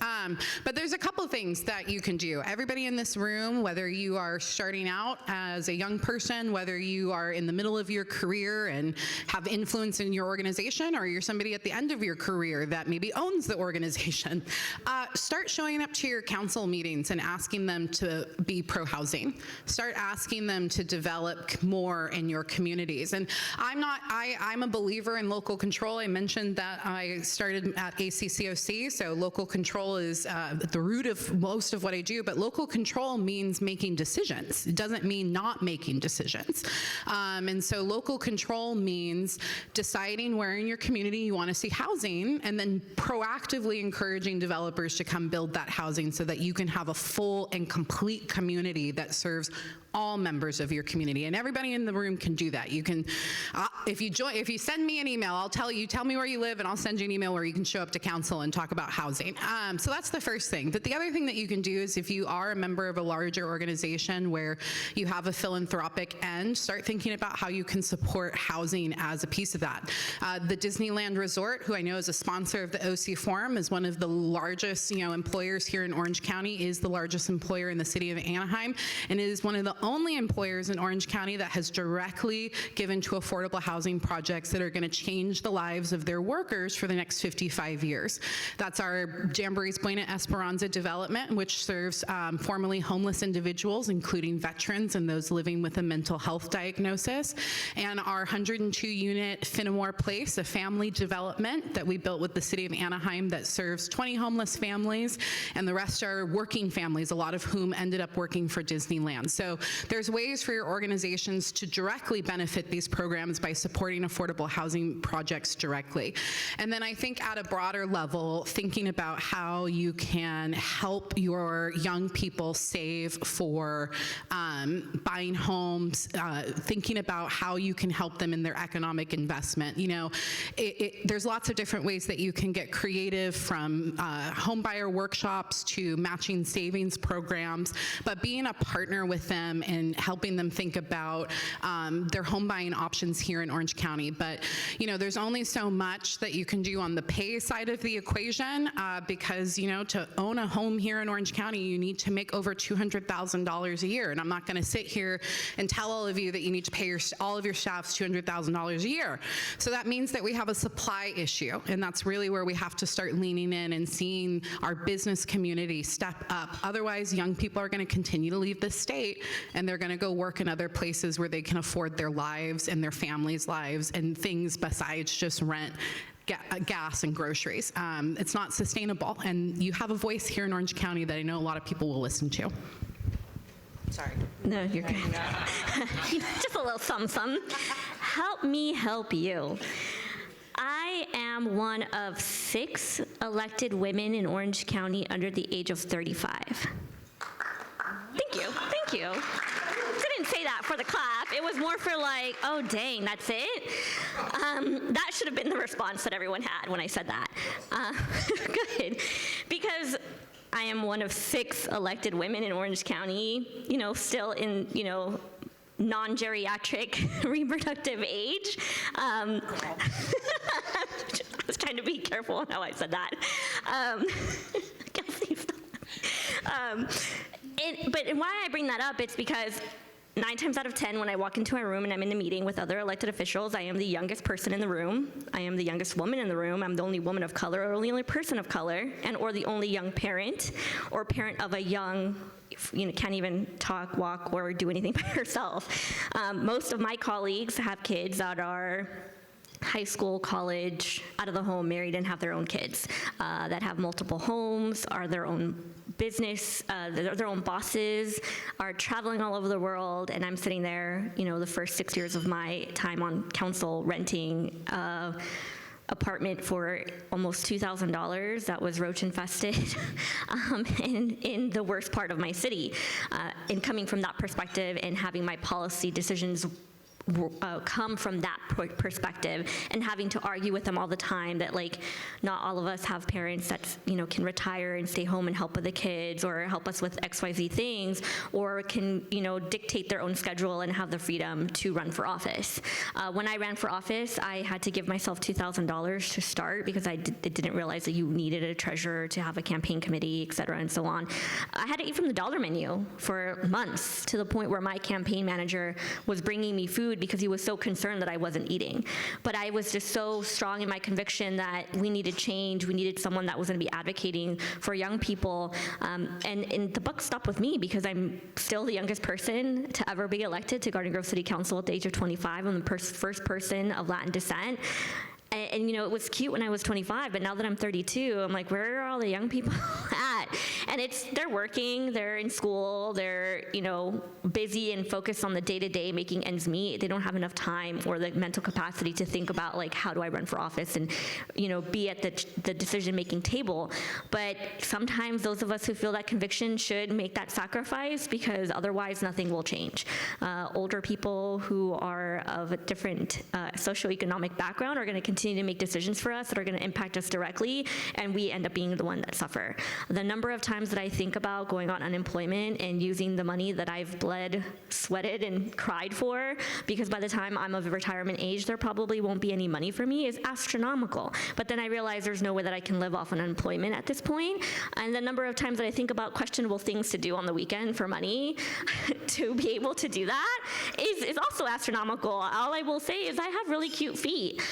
But there's a couple things that you can do. Everybody in this room, whether you are starting out as a young person, whether you are in the middle of your career and have influence in your organization, or you're somebody at the end of your career that maybe owns the organization, start showing up to your council meetings and asking them to be pro-housing. Start asking them to develop more in your communities. And I'm a believer in local control. I mentioned that I started at ACCOC, so local control is the root of most of what I do, but local control means making decisions. It doesn't mean not making decisions. And so local control means deciding where in your community you want to see housing, and then proactively encouraging developers to come build that housing so that you can have a full and complete community that serves all members of your community. And everybody in the room can do that. You can, if you send me an email, I'll tell me where you live, and I'll send you an email where you can show up to council and talk about housing. So that's the first thing. But the other thing that you can do is, if you are a member of a larger organization where you have a philanthropic end, start thinking about how you can support housing as a piece of that. The Disneyland Resort, who I know is a sponsor of the OC Forum, is one of the largest employers here in Orange County, is the largest employer in the city of Anaheim, and is one of the only employers in Orange County that has directly given to affordable housing projects that are going to change the lives of their workers for the next 55 years. That's our Jamboree's Buena Esperanza development, which serves formerly homeless individuals, including veterans and those living with a mental health diagnosis, and our 102-unit Finnemore Place, a family development that we built with the city of Anaheim that serves 20 homeless families, and the rest are working families, a lot of whom ended up working for Disneyland. So there's ways for your organizations to directly benefit these programs by supporting affordable housing projects directly. And then I think at a broader level, thinking about how you can help your young people save for buying homes, thinking about how you can help them in their economic investment. There's lots of different ways that you can get creative, from home buyer workshops to matching savings programs, but being a partner with them and helping them think about their home buying options here in Orange County. But there's only so much that you can do on the pay side of the equation, because to own a home here in Orange County, you need to make over $200,000 a year. And I'm not going to sit here and tell all of you that you need to pay all of your staffs $200,000 a year. So that means that we have a supply issue, and that's really where we have to start leaning in and seeing our business community step up. Otherwise, young people are going to continue to leave the state, and they're going to go work in other places where they can afford their lives and their families' lives and things besides just rent, gas, and groceries. It's not sustainable, and you have a voice here in Orange County that I know a lot of people will listen to. Sorry. No, you're good. Just a little something. Help me help you. I am one of 6 elected women in Orange County under the age of 35. Thank you. Thank you. I didn't say that for the clap. It was more for like, oh, dang, that's it? That should have been the response that everyone had when I said that. Good. Because I am one of 6 elected women in Orange County, still in, non-geriatric reproductive age. I was trying to be careful on how I said that. Kelsey, stop. But why I bring that up, it's because 9 times out of 10, when I walk into my room and I'm in a meeting with other elected officials, I am the youngest person in the room. I am the youngest woman in the room. I'm the only woman of color, or the only person of color, or the only young parent, or parent of a young, can't even talk, walk, or do anything by herself. Most of my colleagues have kids that are high school, college, out of the home, married, and have their own kids, that have multiple homes, are their own business, their own bosses, are traveling all over the world, and I'm sitting there, the first 6 years of my time on council renting apartment for almost $2,000 that was roach infested in the worst part of my city. And coming from that perspective and having my policy decisions come from that perspective, and having to argue with them all the time that not all of us have parents that can retire and stay home and help with the kids or help us with XYZ things, or can dictate their own schedule and have the freedom to run for office. When I ran for office, I had to give myself $2,000 to start because I didn't realize that you needed a treasurer to have a campaign committee, et cetera, and so on. I had to eat from the dollar menu for months, to the point where my campaign manager was bringing me food because he was so concerned that I wasn't eating. But I was just so strong in my conviction that we needed change. We needed someone that was going to be advocating for young people. And the buck stopped with me because I'm still the youngest person to ever be elected to Garden Grove City Council at the age of 25. I'm the first person of Latin descent. And it was cute when I was 25, but now that I'm 32, I'm like, where are all the young people at? And they're working, they're in school, they're, busy and focused on the day-to-day making ends meet. They don't have enough time or the mental capacity to think about, how do I run for office and, be at the decision-making table. But sometimes those of us who feel that conviction should make that sacrifice, because otherwise nothing will change. Older people who are of a different socioeconomic background are going to continue to make decisions for us that are going to impact us directly, and we end up being the one that suffer. The number of times that I think about going on unemployment and using the money that I've bled, sweated, and cried for, because by the time I'm of retirement age, there probably won't be any money for me, is astronomical. But then I realize there's no way that I can live off on unemployment at this point. And the number of times that I think about questionable things to do on the weekend for money to be able to do that is also astronomical. All I will say is I have really cute feet.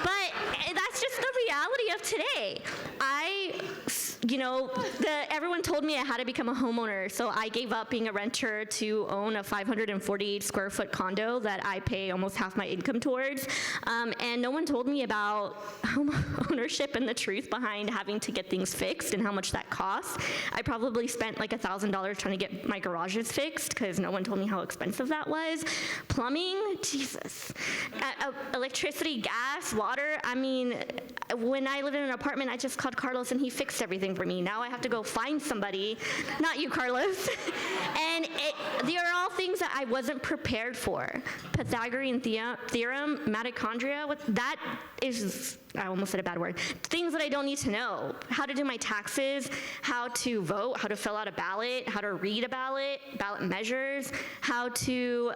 But that's just the reality of today. Everyone told me I had to become a homeowner, so I gave up being a renter to own a 548 square foot condo that I pay almost half my income towards. And no one told me about home ownership and the truth behind having to get things fixed and how much that costs. I probably spent like $1,000 trying to get my garages fixed because no one told me how expensive that was. Plumbing, Jesus. Electricity, gas, water. I mean, when I lived in an apartment, I just called Carlos and he fixed everything for me. Now I have to go find somebody, not you, Carlos. And they are all things that I wasn't prepared for. Pythagorean theorem, mitochondria, that is, I almost said a bad word, things that I don't need to know. How to do my taxes, how to vote, how to fill out a ballot, how to read a ballot measures, how to,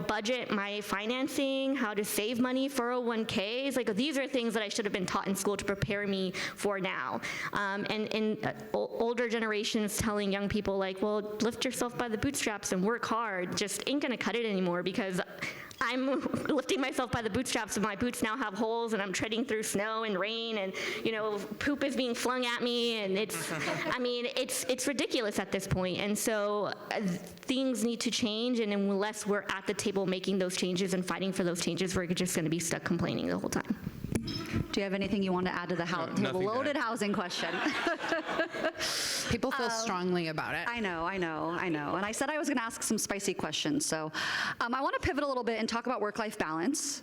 budget my financing, how to save money, 401ks. Like, these are things that I should have been taught in school to prepare me for now. And older generations telling young people, well, lift yourself by the bootstraps and work hard, just ain't gonna cut it anymore, because I'm lifting myself by the bootstraps and my boots now have holes and I'm treading through snow and rain and, poop is being flung at me, and it's ridiculous at this point. And so things need to change, and unless we're at the table making those changes and fighting for those changes, we're just gonna be stuck complaining the whole time. Do you have anything you want to add to the loaded housing question? People feel strongly about it. I know. And I said I was going to ask some spicy questions. So I want to pivot a little bit and talk about work-life balance.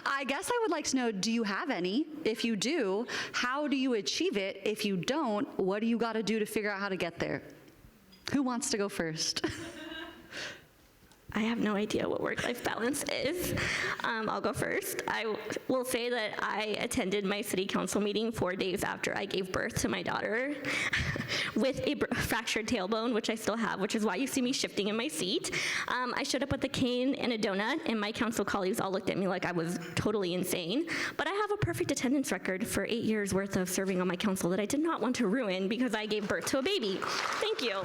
I guess I would like to know, do you have any? If you do, how do you achieve it? If you don't, what do you got to do to figure out how to get there? Who wants to go first? I have no idea what work-life balance is. I'll go first. I will say that I attended my city council meeting 4 days after I gave birth to my daughter with a fractured tailbone, which I still have, which is why you see me shifting in my seat. I showed up with a cane and a donut, and my council colleagues all looked at me like I was totally insane. But I have a perfect attendance record for 8 years worth of serving on my council that I did not want to ruin because I gave birth to a baby. Thank you.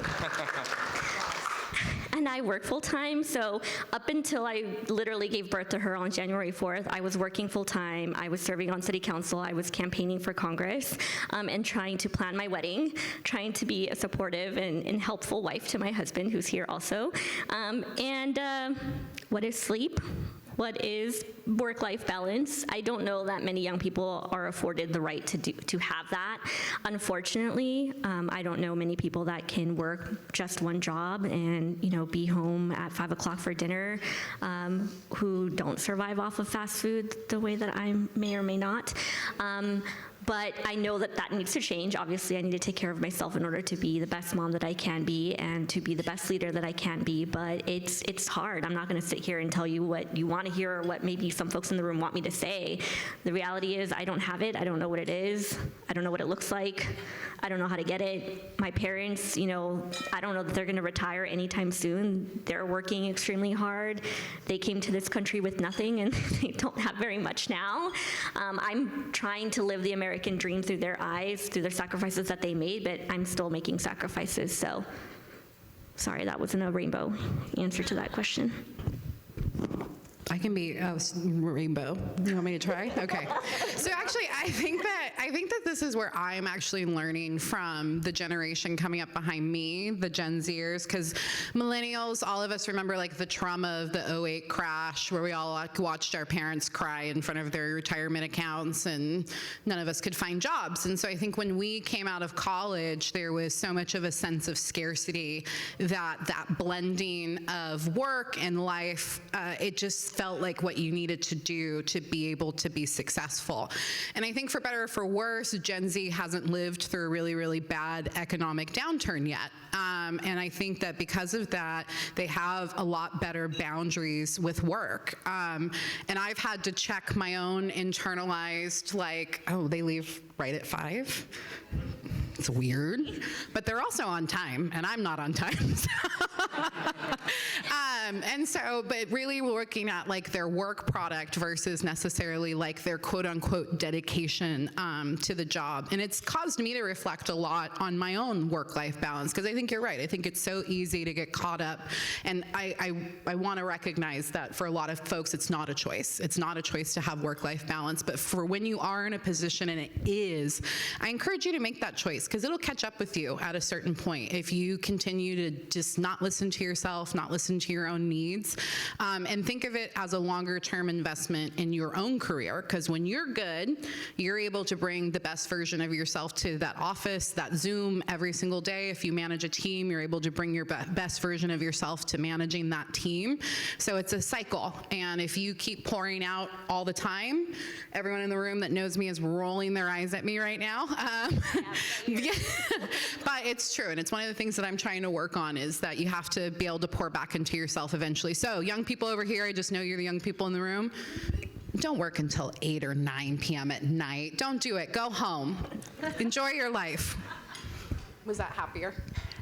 And I work full-time, so up until I literally gave birth to her on January 4th, I was working full-time, I was serving on city council, I was campaigning for Congress, and trying to plan my wedding, trying to be a supportive and helpful wife to my husband, who's here also. What is sleep? What is work-life balance? I don't know that many young people are afforded the right to have that. Unfortunately, I don't know many people that can work just one job and be home at 5 o'clock for dinner, who don't survive off of fast food the way that I may or may not. But I know that that needs to change. Obviously, I need to take care of myself in order to be the best mom that I can be and to be the best leader that I can be. But it's hard. I'm not going to sit here and tell you what you want to hear or what maybe some folks in the room want me to say. The reality is I don't have it. I don't know what it is. I don't know what it looks like. I don't know how to get it. My parents, I don't know that they're going to retire anytime soon. They're working extremely hard. They came to this country with nothing, and they don't have very much now. I'm trying to live the American dream through their eyes, through their sacrifices that they made, but I'm still making sacrifices. So, sorry, that wasn't a rainbow answer to that question. I can be rainbow. You want me to try? Okay. So actually, I think that this is where I'm actually learning from the generation coming up behind me, the Gen Zers, because millennials, all of us remember like the trauma of the 2008 crash, where we all watched our parents cry in front of their retirement accounts, and none of us could find jobs. And so I think when we came out of college, there was so much of a sense of scarcity that blending of work and life, it just felt like what you needed to do to be able to be successful. And I think for better or for worse, Gen Z hasn't lived through a really, really bad economic downturn yet. And I think that because of that, they have a lot better boundaries with work. And I've had to check my own internalized, like, oh, they leave right at 5? It's weird, but they're also on time, and I'm not on time. But really looking at like their work product versus necessarily like their quote unquote dedication to the job. And it's caused me to reflect a lot on my own work-life balance, because I think you're right. I think it's so easy to get caught up. And I want to recognize that for a lot of folks, it's not a choice. It's not a choice to have work-life balance. But for when you are in a position and it is, I encourage you to make that choice, because it'll catch up with you at a certain point if you continue to just not listen to yourself, not listen to your own needs, and think of it as a longer-term investment in your own career, because when you're good, you're able to bring the best version of yourself to that office, that Zoom every single day. If you manage a team, you're able to bring your best version of yourself to managing that team. So it's a cycle, and if you keep pouring out all the time, everyone in the room that knows me is rolling their eyes at me right now. But it's true, and it's one of the things that I'm trying to work on, is that you have to be able to pour back into yourself eventually. So young people over here, I just know you're the young people in the room, don't work until 8 or 9 p.m. at night. Don't do it. Go home. Enjoy your life. Was that happier?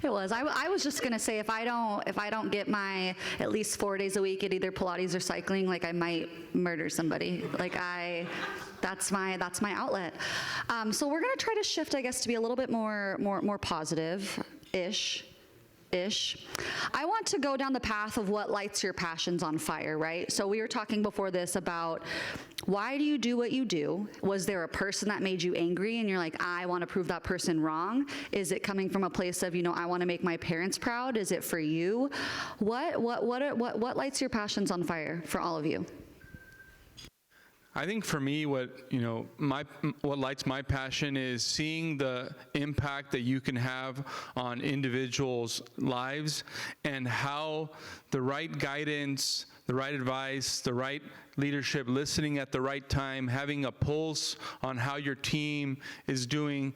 It was. I was just gonna say, if I don't get my at least 4 days a week at either Pilates or cycling, like I might murder somebody. That's my outlet. So we're gonna try to shift, I guess, to be a little bit more positive-ish. I want to go down the path of what lights your passions on fire, right? So we were talking before this about, why do you do what you do? Was there a person that made you angry and you're like, I want to prove that person wrong? Is it coming from a place of, I want to make my parents proud? Is it for you? What lights your passions on fire for all of you? I think for me, what lights my passion is seeing the impact that you can have on individuals' lives, and how the right guidance, the right advice, the right leadership, listening at the right time, having a pulse on how your team is doing,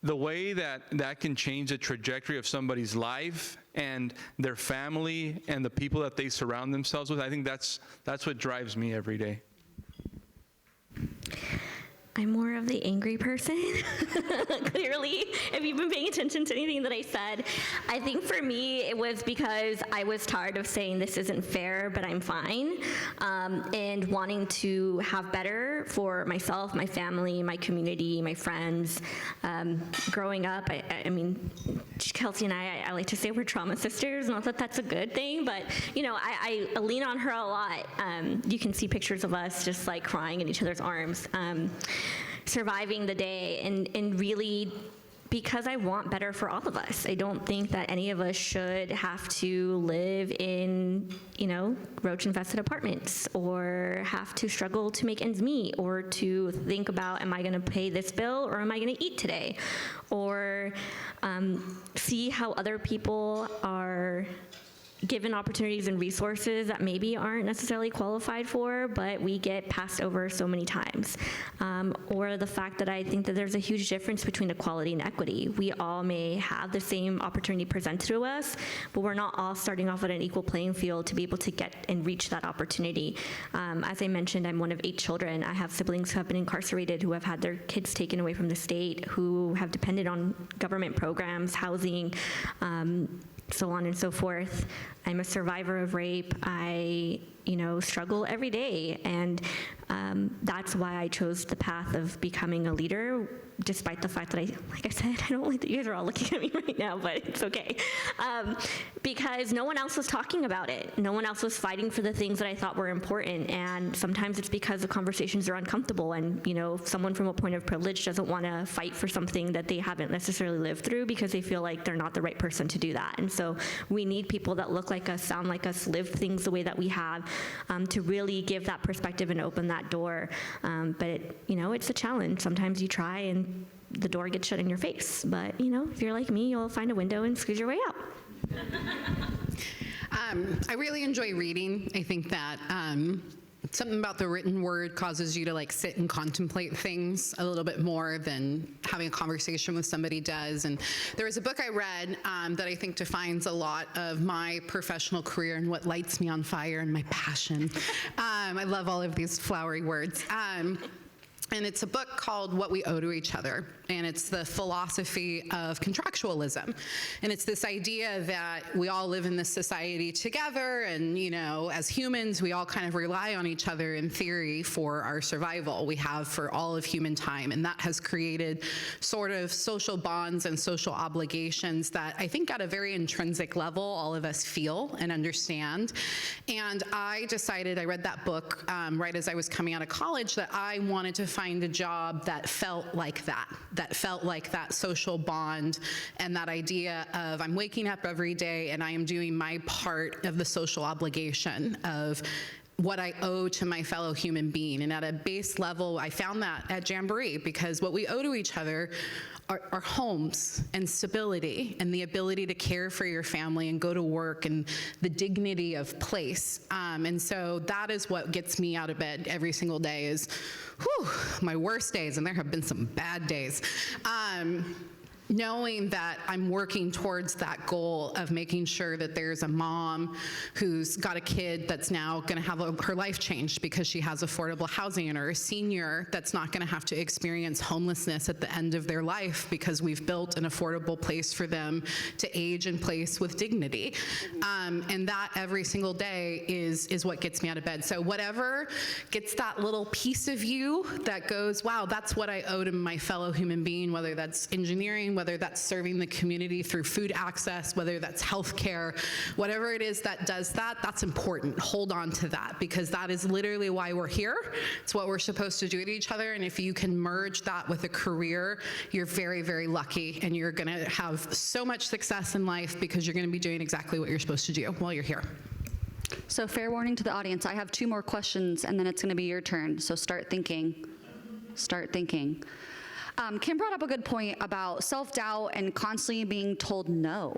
the way that that can change the trajectory of somebody's life and their family and the people that they surround themselves with, I think that's what drives me every day. I'm more of the angry person, clearly, if you've been paying attention to anything that I said. I think for me, it was because I was tired of saying this isn't fair, but I'm fine, and wanting to have better for myself, my family, my community, my friends. Growing up, I mean, Kelsey and I like to say we're trauma sisters, not that that's a good thing, but, you know, I lean on her a lot. You can see pictures of us just like crying in each other's arms. Surviving the day, and really because I want better for all of us. I don't think that any of us should have to live in, you know, roach-infested apartments, or have to struggle to make ends meet, or to think about, am I gonna pay this bill or am I gonna eat today? Or see how other people are given opportunities and resources that maybe aren't necessarily qualified for, but we get passed over so many times. Or the fact that I think that there's a huge difference between equality and equity. We all may have the same opportunity presented to us, but we're not all starting off at an equal playing field to be able to get and reach that opportunity. As I mentioned, I'm one of 8 children. I have siblings who have been incarcerated, who have had their kids taken away from the state, who have depended on government programs, housing, so on and so forth. I'm a survivor of rape. I, you know, struggle every day, and that's why I chose the path of becoming a leader, despite the fact that like I said, I don't like that you guys are all looking at me right now, but it's okay. Because no one else was talking about it. No one else was fighting for the things that I thought were important, and sometimes it's because the conversations are uncomfortable, and, you know, someone from a point of privilege doesn't want to fight for something that they haven't necessarily lived through because they feel like they're not the right person to do that. And so we need people that look like us, sound like us, live things the way that we have, to really give that perspective and open that door. But you know, it's a challenge. Sometimes you try and the door gets shut in your face. But, you know, if you're like me, you'll find a window and squeeze your way out. I really enjoy reading. I think that something about the written word causes you to like sit and contemplate things a little bit more than having a conversation with somebody does. And there was a book I read that I think defines a lot of my professional career and what lights me on fire and my passion. I love all of these flowery words. And it's a book called What We Owe to Each Other, and it's the philosophy of contractualism. And it's this idea that we all live in this society together, and, you know, as humans, we all kind of rely on each other in theory for our survival. We have for all of human time, and that has created sort of social bonds and social obligations that I think at a very intrinsic level, all of us feel and understand. And I decided, I read that book right as I was coming out of college, that I wanted to find a job that felt like that social bond, and that idea of I'm waking up every day and I am doing my part of the social obligation of what I owe to my fellow human being. And at a base level, I found that at Jamboree, because what we owe to each other are homes and stability and the ability to care for your family and go to work and the dignity of place. And so that is what gets me out of bed every single day is, whew, my worst days, and there have been some bad days. Knowing that I'm working towards that goal of making sure that there's a mom who's got a kid that's now going to have her life changed because she has affordable housing, or a senior that's not going to have to experience homelessness at the end of their life because we've built an affordable place for them to age in place with dignity. And that every single day is what gets me out of bed. So whatever gets that little piece of you that goes, wow, that's what I owe to my fellow human being, whether that's engineering, whether that's serving the community through food access, whether that's healthcare, whatever it is that does that, that's important. Hold on to that, because that is literally why we're here. It's what we're supposed to do to each other, and if you can merge that with a career, you're very, very lucky, and you're gonna have so much success in life because you're gonna be doing exactly what you're supposed to do while you're here. So fair warning to the audience, I have 2 more questions and then it's gonna be your turn, so start thinking. Start thinking. Kim brought up a good point about self-doubt and constantly being told no.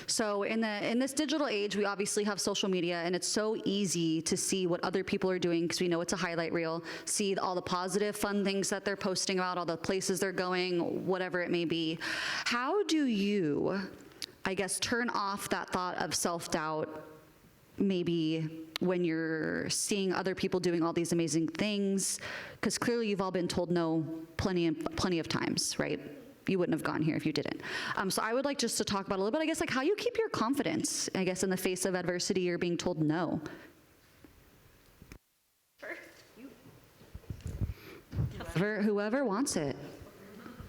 So in this digital age, we obviously have social media, and it's so easy to see what other people are doing because we know it's a highlight reel, see all the positive, fun things that they're posting about, all the places they're going, whatever it may be. How do you, I guess, turn off that thought of self-doubt maybe when you're seeing other people doing all these amazing things? Because clearly you've all been told no plenty of times, right? You wouldn't have gone here if you didn't. So I would like just to talk about a little bit, I guess, like how you keep your confidence, I guess, in the face of adversity or being told no. Whoever wants it.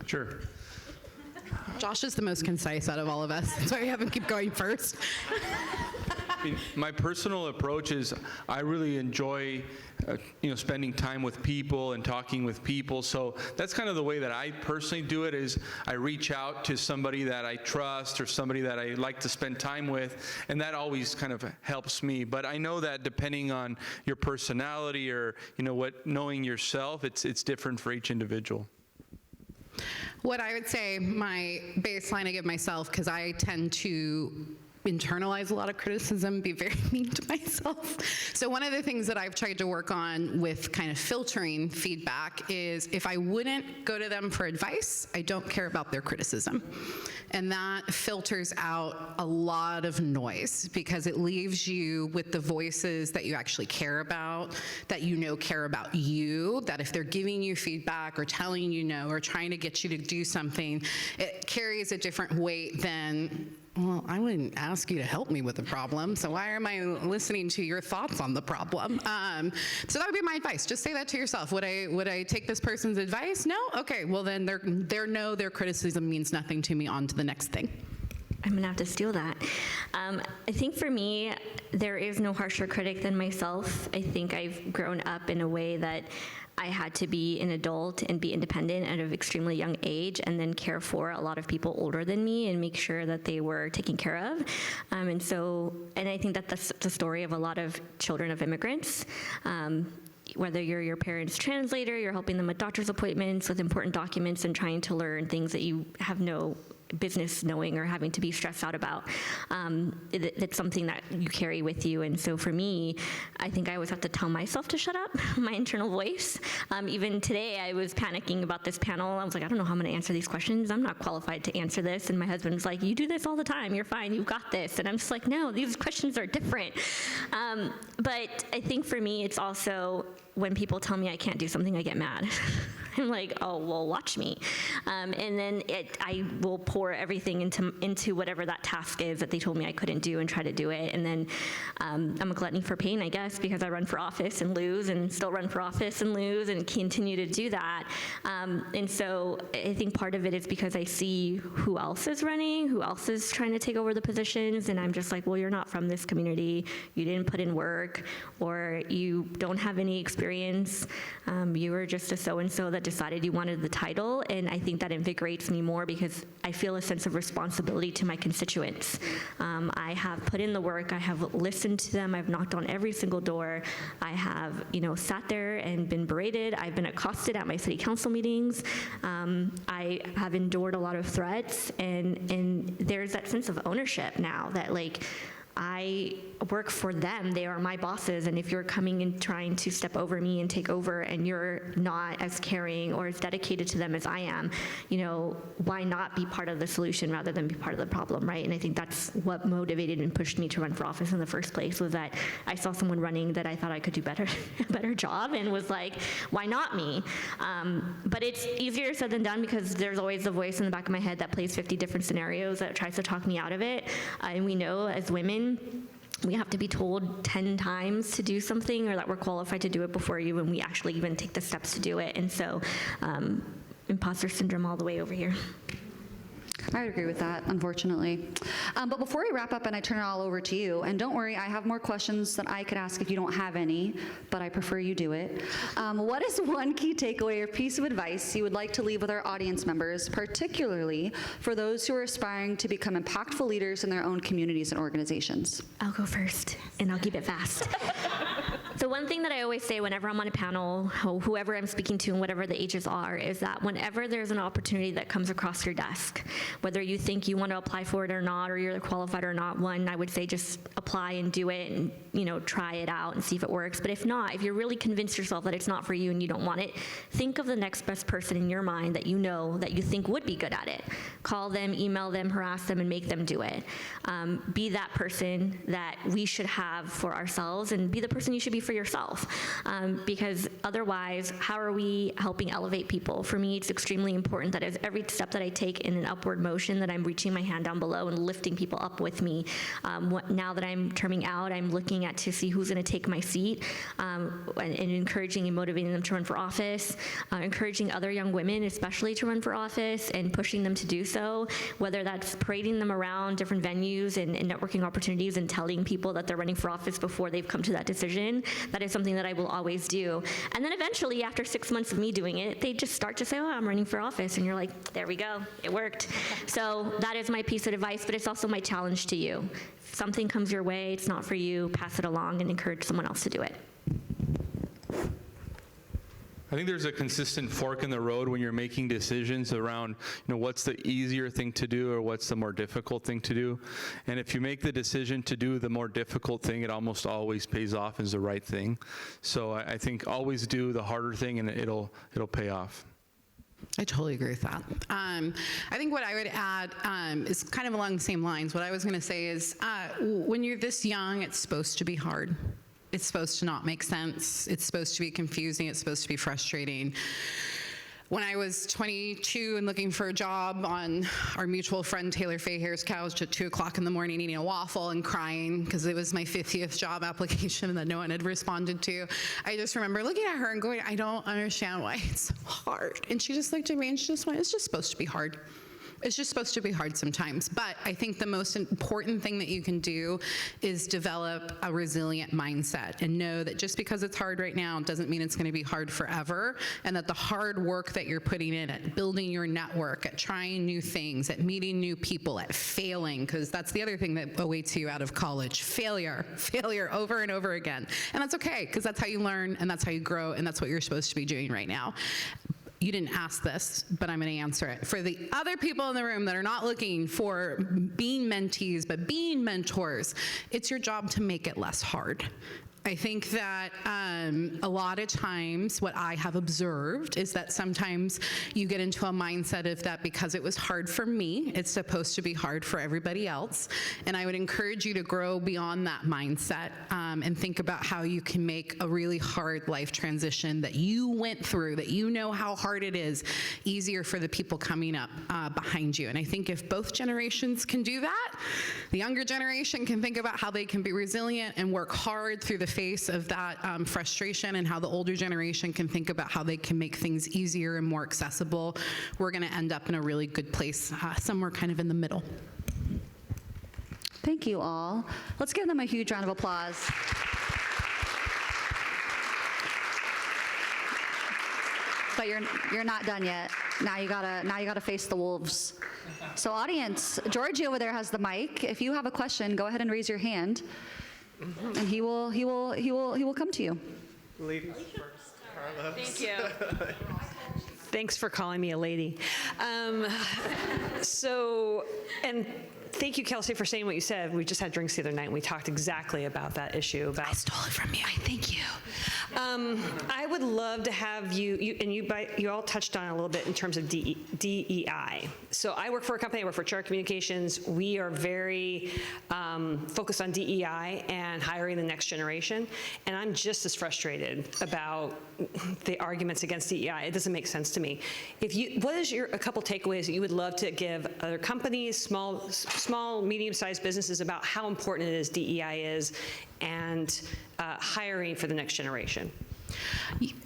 Sure. Josh is the most concise out of all of us. That's why we have him keep going first. I mean, my personal approach is I really enjoy, spending time with people and talking with people. So that's kind of the way that I personally do it, is I reach out to somebody that I trust or somebody that I like to spend time with, and that always kind of helps me. But I know that depending on your personality or, knowing yourself, it's different for each individual. What I would say, my baseline I give myself, because I tend to internalize a lot of criticism, be very mean to myself. So one of the things that I've tried to work on with kind of filtering feedback is if I wouldn't go to them for advice, I don't care about their criticism. And that filters out a lot of noise because it leaves you with the voices that you actually care about, that care about you, that if they're giving you feedback or telling you no or trying to get you to do something, it carries a different weight than, well, I wouldn't ask you to help me with the problem, so why am I listening to your thoughts on the problem? So that would be my advice. Just say that to yourself. Would I take this person's advice? No? Okay, well then their criticism means nothing to me. On to the next thing. I'm gonna have to steal that. I think for me, there is no harsher critic than myself. I think I've grown up in a way that I had to be an adult and be independent at an extremely young age and then care for a lot of people older than me and make sure that they were taken care of. And I think that that's the story of a lot of children of immigrants. Whether you're your parents' translator, you're helping them with doctor's appointments, with important documents, and trying to learn things that you have no business knowing or having to be stressed out about. It's something that you carry with you. And so for me, I think I always have to tell myself to shut up, my internal voice. Even today, I was panicking about this panel. I was like, I don't know how I'm going to answer these questions. I'm not qualified to answer this. And my husband's like, you do this all the time. You're fine. You've got this. And I'm just like, no, these questions are different. But I think for me, it's also when people tell me I can't do something, I get mad. I'm like, oh, well, watch me. And then I will pour everything into whatever that task is that they told me I couldn't do and try to do it. And then I'm a gluttony for pain, I guess, because I run for office and lose and still run for office and lose and continue to do that. And so I think part of it is because I see who else is running, who else is trying to take over the positions, and I'm just like, well, you're not from this community, you didn't put in work, or you don't have any experience, you were just a so-and-so that decided you wanted the title. And I think that invigorates me more because I feel a sense of responsibility to my constituents. I have put in the work, I have listened to them, I've knocked on every single door, I have, sat there and been berated, I've been accosted at my city council meetings, I have endured a lot of threats, and there's that sense of ownership now that, like, I work for them, they are my bosses, and if you're coming and trying to step over me and take over and you're not as caring or as dedicated to them as I am, why not be part of the solution rather than be part of the problem, right? And I think that's what motivated and pushed me to run for office in the first place, was that I saw someone running that I thought I could do a better job, and was like, why not me? But it's easier said than done because there's always a voice in the back of my head that plays 50 different scenarios that tries to talk me out of it. And we know as women, we have to be told 10 times to do something or that we're qualified to do it before you, and we actually even take the steps to do it. And so imposter syndrome all the way over here. I would agree with that, unfortunately. But before we wrap up and I turn it all over to you, and don't worry, I have more questions that I could ask if you don't have any, but I prefer you do it. What is one key takeaway or piece of advice you would like to leave with our audience members, particularly for those who are aspiring to become impactful leaders in their own communities and organizations? I'll go first, and I'll keep it fast. So one thing that I always say whenever I'm on a panel, whoever I'm speaking to and whatever the ages are, is that whenever there's an opportunity that comes across your desk, whether you think you want to apply for it or not, or you're qualified or not, one, I would say just apply and do it and, try it out and see if it works. But if not, if you're really convinced yourself that it's not for you and you don't want it, think of the next best person in your mind that that you think would be good at it. Call them, email them, harass them, and make them do it. Be that person that we should have for ourselves, and be the person you should be for yourself. Because otherwise, how are we helping elevate people? For me, it's extremely important that as every step that I take in an upward motion, that I'm reaching my hand down below and lifting people up with me. Now that I'm terming out, I'm looking at to see who's going to take my seat, and encouraging and motivating them to run for office, encouraging other young women especially to run for office and pushing them to do so, whether that's parading them around different venues and networking opportunities and telling people that they're running for office before they've come to that decision. That is something that I will always do. And then eventually, after 6 months of me doing it, they just start to say, oh, I'm running for office. And you're like, there we go, it worked. So that is my piece of advice, but it's also my challenge to you. If something comes your way, it's not for you, pass it along and encourage someone else to do it. I think there's a consistent fork in the road when you're making decisions around, what's the easier thing to do or what's the more difficult thing to do. And if you make the decision to do the more difficult thing, it almost always pays off as the right thing. So I think always do the harder thing and it'll pay off. I totally agree with that. I think what I would add is kind of along the same lines. What I was going to say is when you're this young, it's supposed to be hard. It's supposed to not make sense. It's supposed to be confusing. It's supposed to be frustrating. When I was 22 and looking for a job on our mutual friend Taylor Fairhair's couch at 2 o'clock in the morning eating a waffle and crying because it was my 50th job application that no one had responded to, I just remember looking at her and going, I don't understand why it's so hard. And she just looked at me and she just went, it's just supposed to be hard. It's just supposed to be hard sometimes. But I think the most important thing that you can do is develop a resilient mindset and know that just because it's hard right now doesn't mean it's going to be hard forever, and that the hard work that you're putting in at building your network, at trying new things, at meeting new people, at failing, because that's the other thing that awaits you out of college. Failure over and over again. And that's okay, because that's how you learn and that's how you grow, and that's what you're supposed to be doing right now. You didn't ask this, but I'm going to answer it. For the other people in the room that are not looking for being mentees, but being mentors, it's your job to make it less hard. I think that a lot of times what I have observed is that sometimes you get into a mindset of that because it was hard for me, it's supposed to be hard for everybody else. And I would encourage you to grow beyond that mindset and think about how you can make a really hard life transition that you went through, that you know how hard it is, easier for the people coming up behind you. And I think if both generations can do that, the younger generation can think about how they can be resilient and work hard through the face of that frustration, and how the older generation can think about how they can make things easier and more accessible. We're going to end up in a really good place, somewhere kind of in the middle. Thank you all. Let's give them a huge round of applause. But you're not done yet. Now you gotta face the wolves. So audience, Georgie over there has the mic. If you have a question, go ahead and raise your hand. And he will come to you. Ladies first, Carlos. Thank you. Thanks for calling me a lady. And thank you, Kelsey, for saying what you said. We just had drinks the other night, and we talked exactly about that issue. I stole it from you. Thank you. I would love to have you all touched on it a little bit in terms of DEI. So I work for a company, I work for Chart Communications. We are very focused on DEI and hiring the next generation. And I'm just as frustrated about the arguments against DEI. It doesn't make sense to me. What is a couple takeaways that you would love to give other companies, small, medium-sized businesses about how important it is DEI is and hiring for the next generation?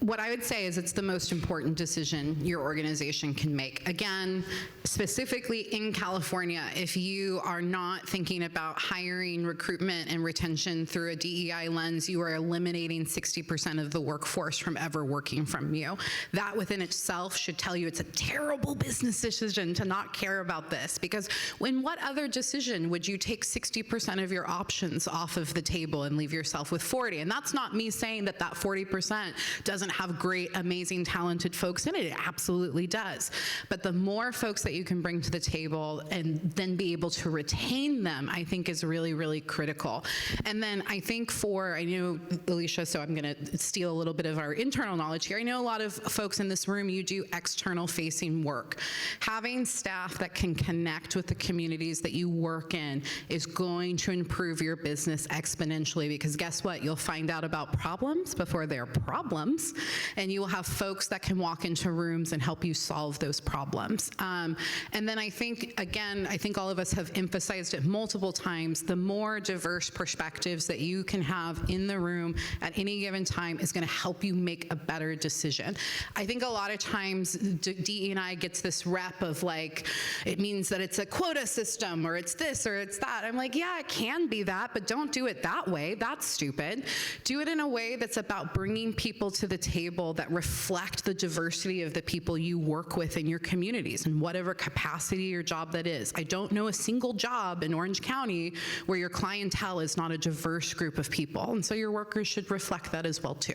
What I would say is it's the most important decision your organization can make. Again, specifically in California, if you are not thinking about hiring, recruitment, and retention through a DEI lens, you are eliminating 60% of the workforce from ever working from you. That within itself should tell you it's a terrible business decision to not care about this, because in what other decision would you take 60% of your options off of the table and leave yourself with 40? And that's not me saying that that 40% doesn't have great, amazing, talented folks in it. It absolutely does. But the more folks that you can bring to the table and then be able to retain them, I think is really, really critical. And then I think I know, Alicia, so I'm going to steal a little bit of our internal knowledge here. I know a lot of folks in this room, you do external facing work. Having staff that can connect with the communities that you work in is going to improve your business exponentially, because guess what? You'll find out about problems before they're problems, and you will have folks that can walk into rooms and help you solve those problems. And then I think, again, I think all of us have emphasized it multiple times, the more diverse perspectives that you can have in the room at any given time is going to help you make a better decision. I think a lot of times DE&I gets this rep of like, it means that it's a quota system, or it's this, or it's that. I'm like, yeah, it can be that, but don't do it that way. That's stupid. Do it in a way that's about bringing people to the table that reflect the diversity of the people you work with in your communities, in whatever capacity or job that is. I don't know a single job in Orange County where your clientele is not a diverse group of people, and so your workers should reflect that as well too.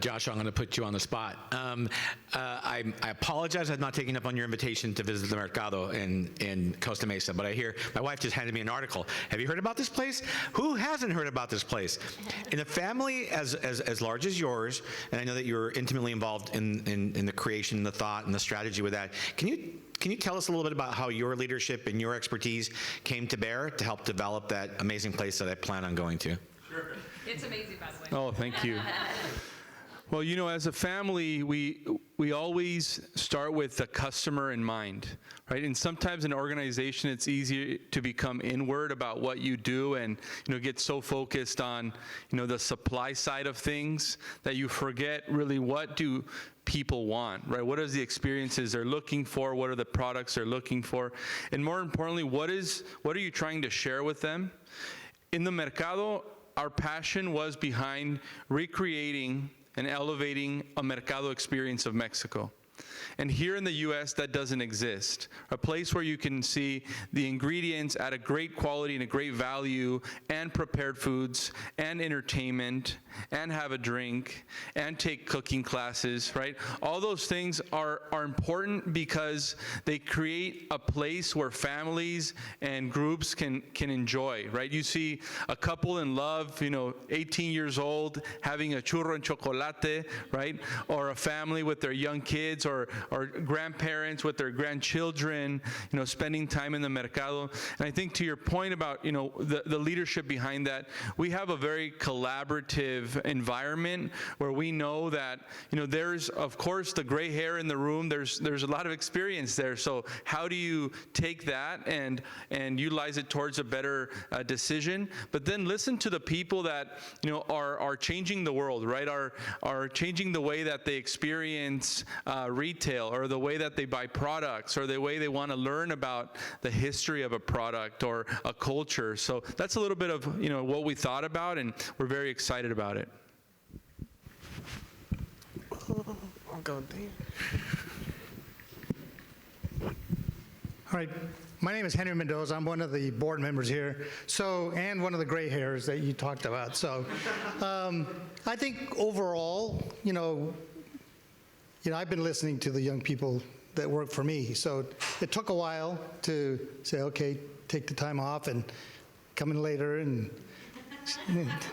Josh, I'm going to put you on the spot. I apologize I'm not taking up on your invitation to visit the Mercado in Costa Mesa, but I hear my wife just handed me an article. Have you heard about this place? Who hasn't heard about this place? In a family as large as yours, and I know that you're intimately involved in the creation, the thought, and the strategy with that, can you tell us a little bit about how your leadership and your expertise came to bear to help develop that amazing place that I plan on going to? Sure. It's amazing, by the way. Oh, thank you. Well, you know, as a family, we always start with the customer in mind, right? And sometimes in an organization, it's easier to become inward about what you do and, get so focused on, the supply side of things that you forget really what do people want, right? What are the experiences they're looking for? What are the products they're looking for? And more importantly, what are you trying to share with them? In the Mercado, our passion was behind recreating and elevating a Mercado experience of Mexico. And here in the U.S., that doesn't exist. A place where you can see the ingredients at a great quality and a great value, and prepared foods, and entertainment, and have a drink, and take cooking classes, right? All those things are important because they create a place where families and groups can enjoy, right? You see a couple in love, 18 years old, having a churro and chocolate, right? Or a family with their young kids, or grandparents with their grandchildren, spending time in the Mercado. And I think to your point about, the leadership behind that, we have a very collaborative environment where we know that, there's, of course, the gray hair in the room, there's a lot of experience there. So how do you take that and utilize it towards a better decision? But then listen to the people that, are changing the world, right? Are changing the way that they experience retail, or the way that they buy products, or the way they want to learn about the history of a product or a culture. So that's a little bit of what we thought about, and we're very excited about it. I'll go there. All right. My name is Henry Mendoza. I'm one of the board members here, and one of the gray hairs that you talked about. So I think overall, I've been listening to the young people that work for me. So it took a while to say, okay, take the time off and come in later and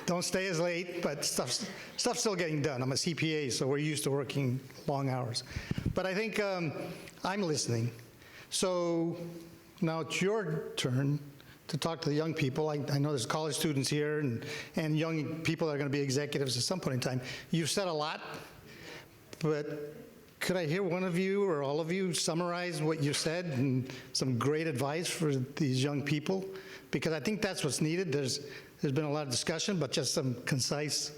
don't stay as late, but stuff's still getting done. I'm a CPA, so we're used to working long hours. But I think I'm listening. So now it's your turn to talk to the young people. I know there's college students here and young people that are going to be executives at some point in time. You've said a lot, but could I hear one of you or all of you summarize what you said and some great advice for these young people? Because I think that's what's needed. There's been a lot of discussion, but just some concise,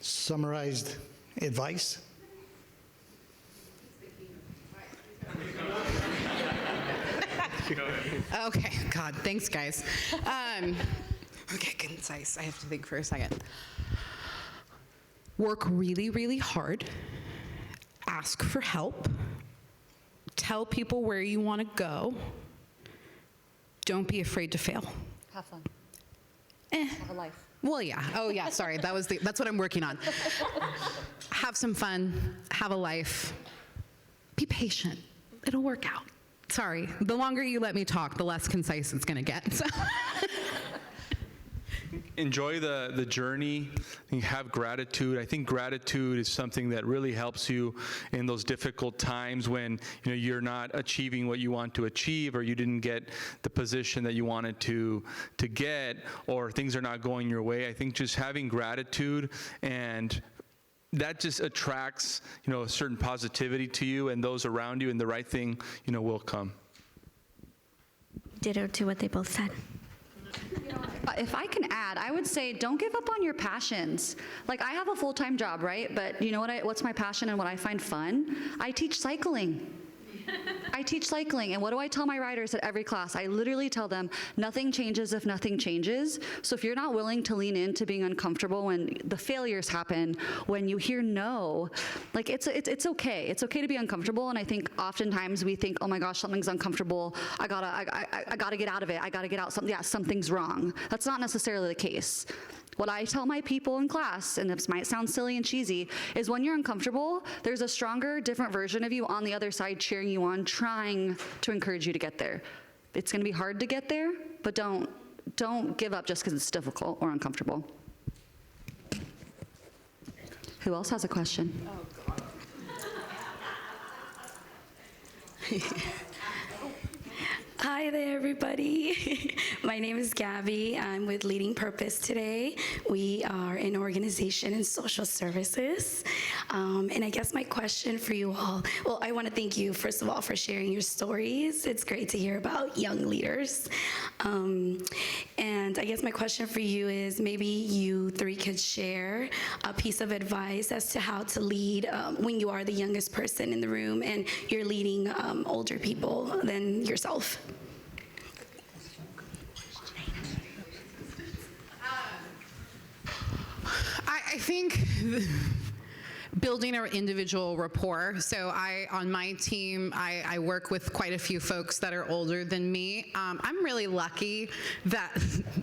summarized advice. Okay, God, thanks, guys. Okay, concise. I have to think for a second. Work really, really hard. Ask for help. Tell people where you want to go. Don't be afraid to fail. Have fun. Have a life. Well, yeah. Oh, yeah, sorry. That's what I'm working on. Have some fun. Have a life. Be patient. It'll work out. Sorry. The longer you let me talk, the less concise it's going to get. So. Enjoy the journey. Have gratitude. I think gratitude is something that really helps you in those difficult times when you're not achieving what you want to achieve, or you didn't get the position that you wanted to get, or things are not going your way. I think just having gratitude, and that just attracts a certain positivity to you and those around you, and the right thing will come. Ditto to what they both said. If I can add, I would say don't give up on your passions. Like, I have a full-time job, right? But you know what's my passion and what I find fun? I teach cycling. I teach cycling, and what do I tell my riders at every class? I literally tell them, nothing changes if nothing changes. So if you're not willing to lean into being uncomfortable when the failures happen, when you hear no, like it's okay. It's okay to be uncomfortable, and I think oftentimes we think, oh my gosh, something's uncomfortable. I gotta get out of it. I gotta get out. Something's wrong. That's not necessarily the case. What I tell my people in class, and this might sound silly and cheesy, is when you're uncomfortable, there's a stronger, different version of you on the other side cheering you on, trying to encourage you to get there. It's gonna be hard to get there, but don't give up just because it's difficult or uncomfortable. Who else has a question? Oh, God. Hi there, everybody. My name is Gabby. I'm with Leading Purpose today. We are an organization in social services. And I guess my question for you all, well, I want to thank you, first of all, for sharing your stories. It's great to hear about young leaders. And I guess my question for you is, maybe you three could share a piece of advice as to how to lead when you are the youngest person in the room and you're leading older people than yourself. I think building our individual rapport. So on my team, I work with quite a few folks that are older than me. I'm really lucky that,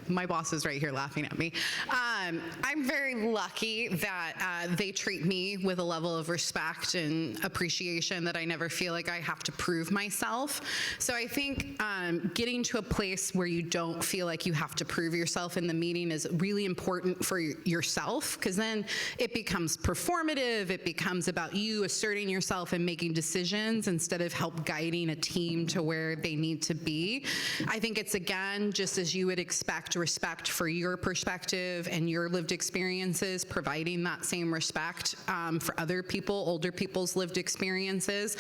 my boss is right here laughing at me. I'm very lucky that they treat me with a level of respect and appreciation that I never feel like I have to prove myself. So I think getting to a place where you don't feel like you have to prove yourself in the meeting is really important for yourself, because then it becomes performative. It becomes about you asserting yourself and making decisions instead of help guiding a team to where they need to be. I think it's, again, just as you would expect respect for your perspective and your lived experiences, providing that same respect for other people, older people's lived experiences,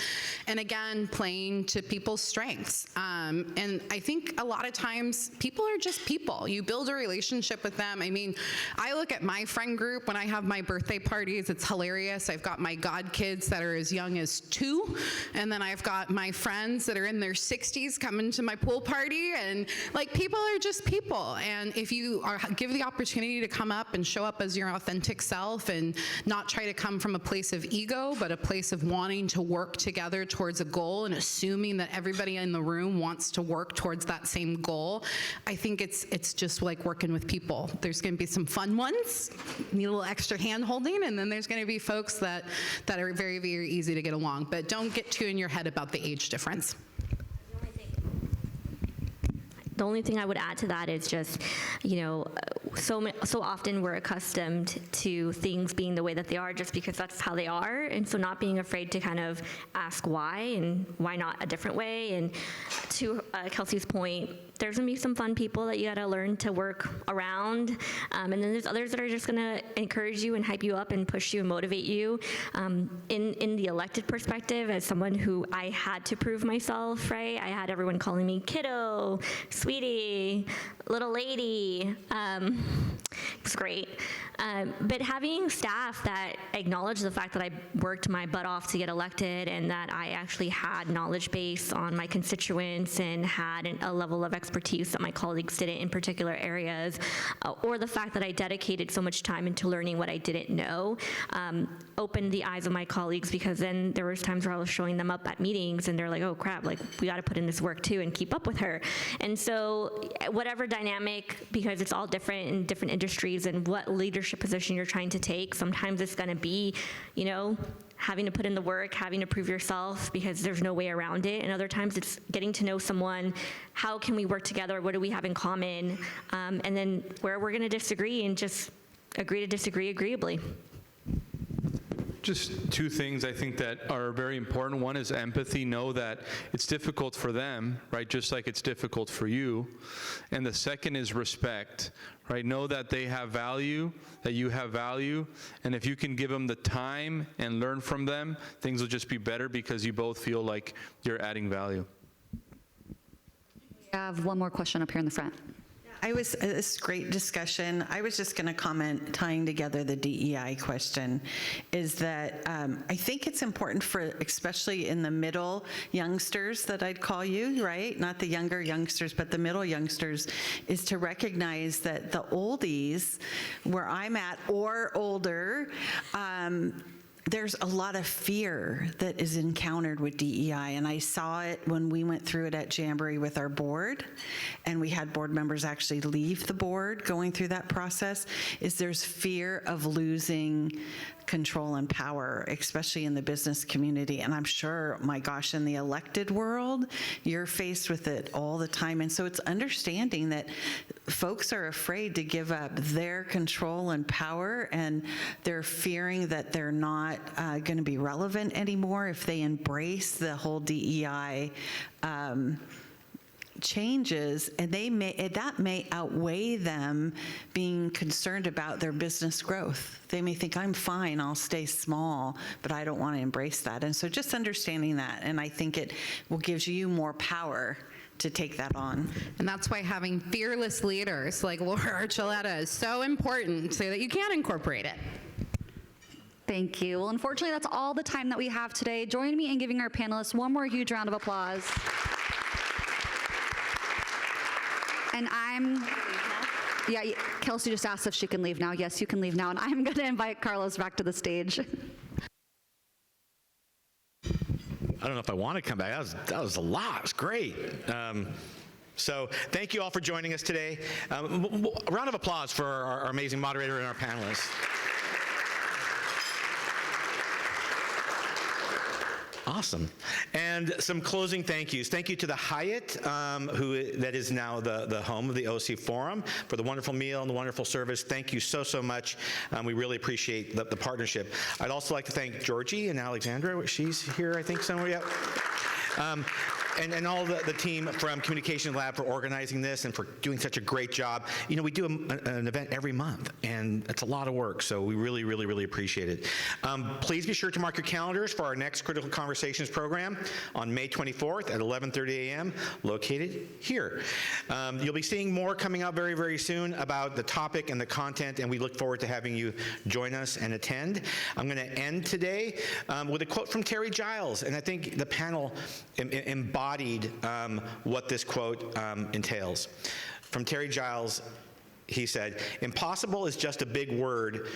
and again, playing to people's strengths. And I think a lot of times people are just people. You build a relationship with them. I mean, I look at my friend group when I have my birthday parties, it's hilarious. I've got my godkids that are as young as 2, and then I've got my friends that are in their 60s coming to my pool party, and like, people are just people. And if you give the opportunity to come up and show up as your authentic self and not try to come from a place of ego, but a place of wanting to work together towards a goal and assuming that everybody in the room wants to work towards that same goal, I think it's just like working with people. There's going to be some fun ones, need a little extra hand holding, and then there's going to be folks that are very, very easy to get along. But don't get too in your head about the age difference. The only thing I would add to that is just, so often we're accustomed to things being the way that they are just because that's how they are. And so not being afraid to kind of ask why and why not a different way. And to Kelsey's point, there's gonna be some fun people that you gotta learn to work around, and then there's others that are just gonna encourage you and hype you up and push you and motivate you. In the elected perspective, as someone who I had to prove myself, right? I had everyone calling me kiddo, sweetie, little lady. It was great. But having staff that acknowledge the fact that I worked my butt off to get elected and that I actually had knowledge base on my constituents and had a level of expertise that my colleagues didn't in particular areas, or the fact that I dedicated so much time into learning what I didn't know, opened the eyes of my colleagues, because then there was times where I was showing them up at meetings and they're like, oh crap, like we got to put in this work too and keep up with her. And so whatever dynamic, because it's all different in different industries and what leadership position you're trying to take, sometimes it's going to be, you know, having to put in the work, having to prove yourself because there's no way around it. And other times it's getting to know someone, how can we work together, what do we have in common, and then where we're going to disagree and just agree to disagree agreeably. Just two things I think that are very important. One is empathy. Know that it's difficult for them, right? Just like it's difficult for you. And the second is respect, right? Know that they have value, that you have value. And if you can give them the time and learn from them, things will just be better because you both feel like you're adding value. We have one more question up here in the front. This great discussion. I was just going to comment, tying together the DEI question, is that I think it's important for, especially in the middle youngsters that I'd call you, right? Not the younger youngsters, but the middle youngsters, is to recognize that the oldies, where I'm at, or older, there's a lot of fear that is encountered with DEI, and I saw it when we went through it at Jamboree with our board, and we had board members actually leave the board going through that process, is there's fear of losing control and power, especially in the business community. And I'm sure, my gosh, in the elected world, you're faced with it all the time. And so it's understanding that folks are afraid to give up their control and power, and they're fearing that they're not going to be relevant anymore if they embrace the whole DEI changes, and that may outweigh them being concerned about their business growth. They may think, I'm fine, I'll stay small, but I don't want to embrace that. And so just understanding that, and I think it will give you more power to take that on. And that's why having fearless leaders like Laura Archuleta is so important, so that you can incorporate it. Thank you. Well, unfortunately, that's all the time that we have today. Join me in giving our panelists one more huge round of applause. And Kelsey just asked if she can leave now. Yes, you can leave now. And I'm going to invite Carlos back to the stage. I don't know if I want to come back. That was a lot. It was great. So thank you all for joining us today. A round of applause for our amazing moderator and our panelists. Awesome. And some closing thank yous. Thank you to the Hyatt, that is now the home of the OC Forum, for the wonderful meal and the wonderful service. Thank you so, so much. We really appreciate the partnership. I'd also like to thank Georgie and Alexandra. She's here, I think, somewhere. Yep. And all the team from Communication Lab for organizing this and for doing such a great job. You know, we do an event every month, and it's a lot of work, so we really, really, really appreciate it. Please be sure to mark your calendars for our next Critical Conversations program on May 24th at 11:30 a.m., located here. You'll be seeing more coming out very, very soon about the topic and the content, and we look forward to having you join us and attend. I'm going to end today with a quote from Terry Giles, and I think the panel embodied what this quote entails. From Terry Giles, he said, "Impossible is just a big word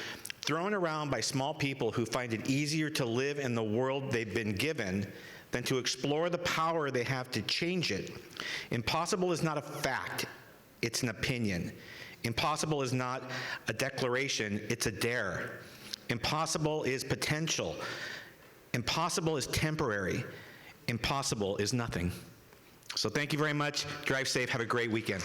thrown around by small people who find it easier to live in the world they've been given than to explore the power they have to change it. Impossible is not a fact, it's an opinion. Impossible is not a declaration, it's a dare. Impossible is potential. Impossible is temporary. Impossible is nothing." So thank you very much. Drive safe. Have a great weekend.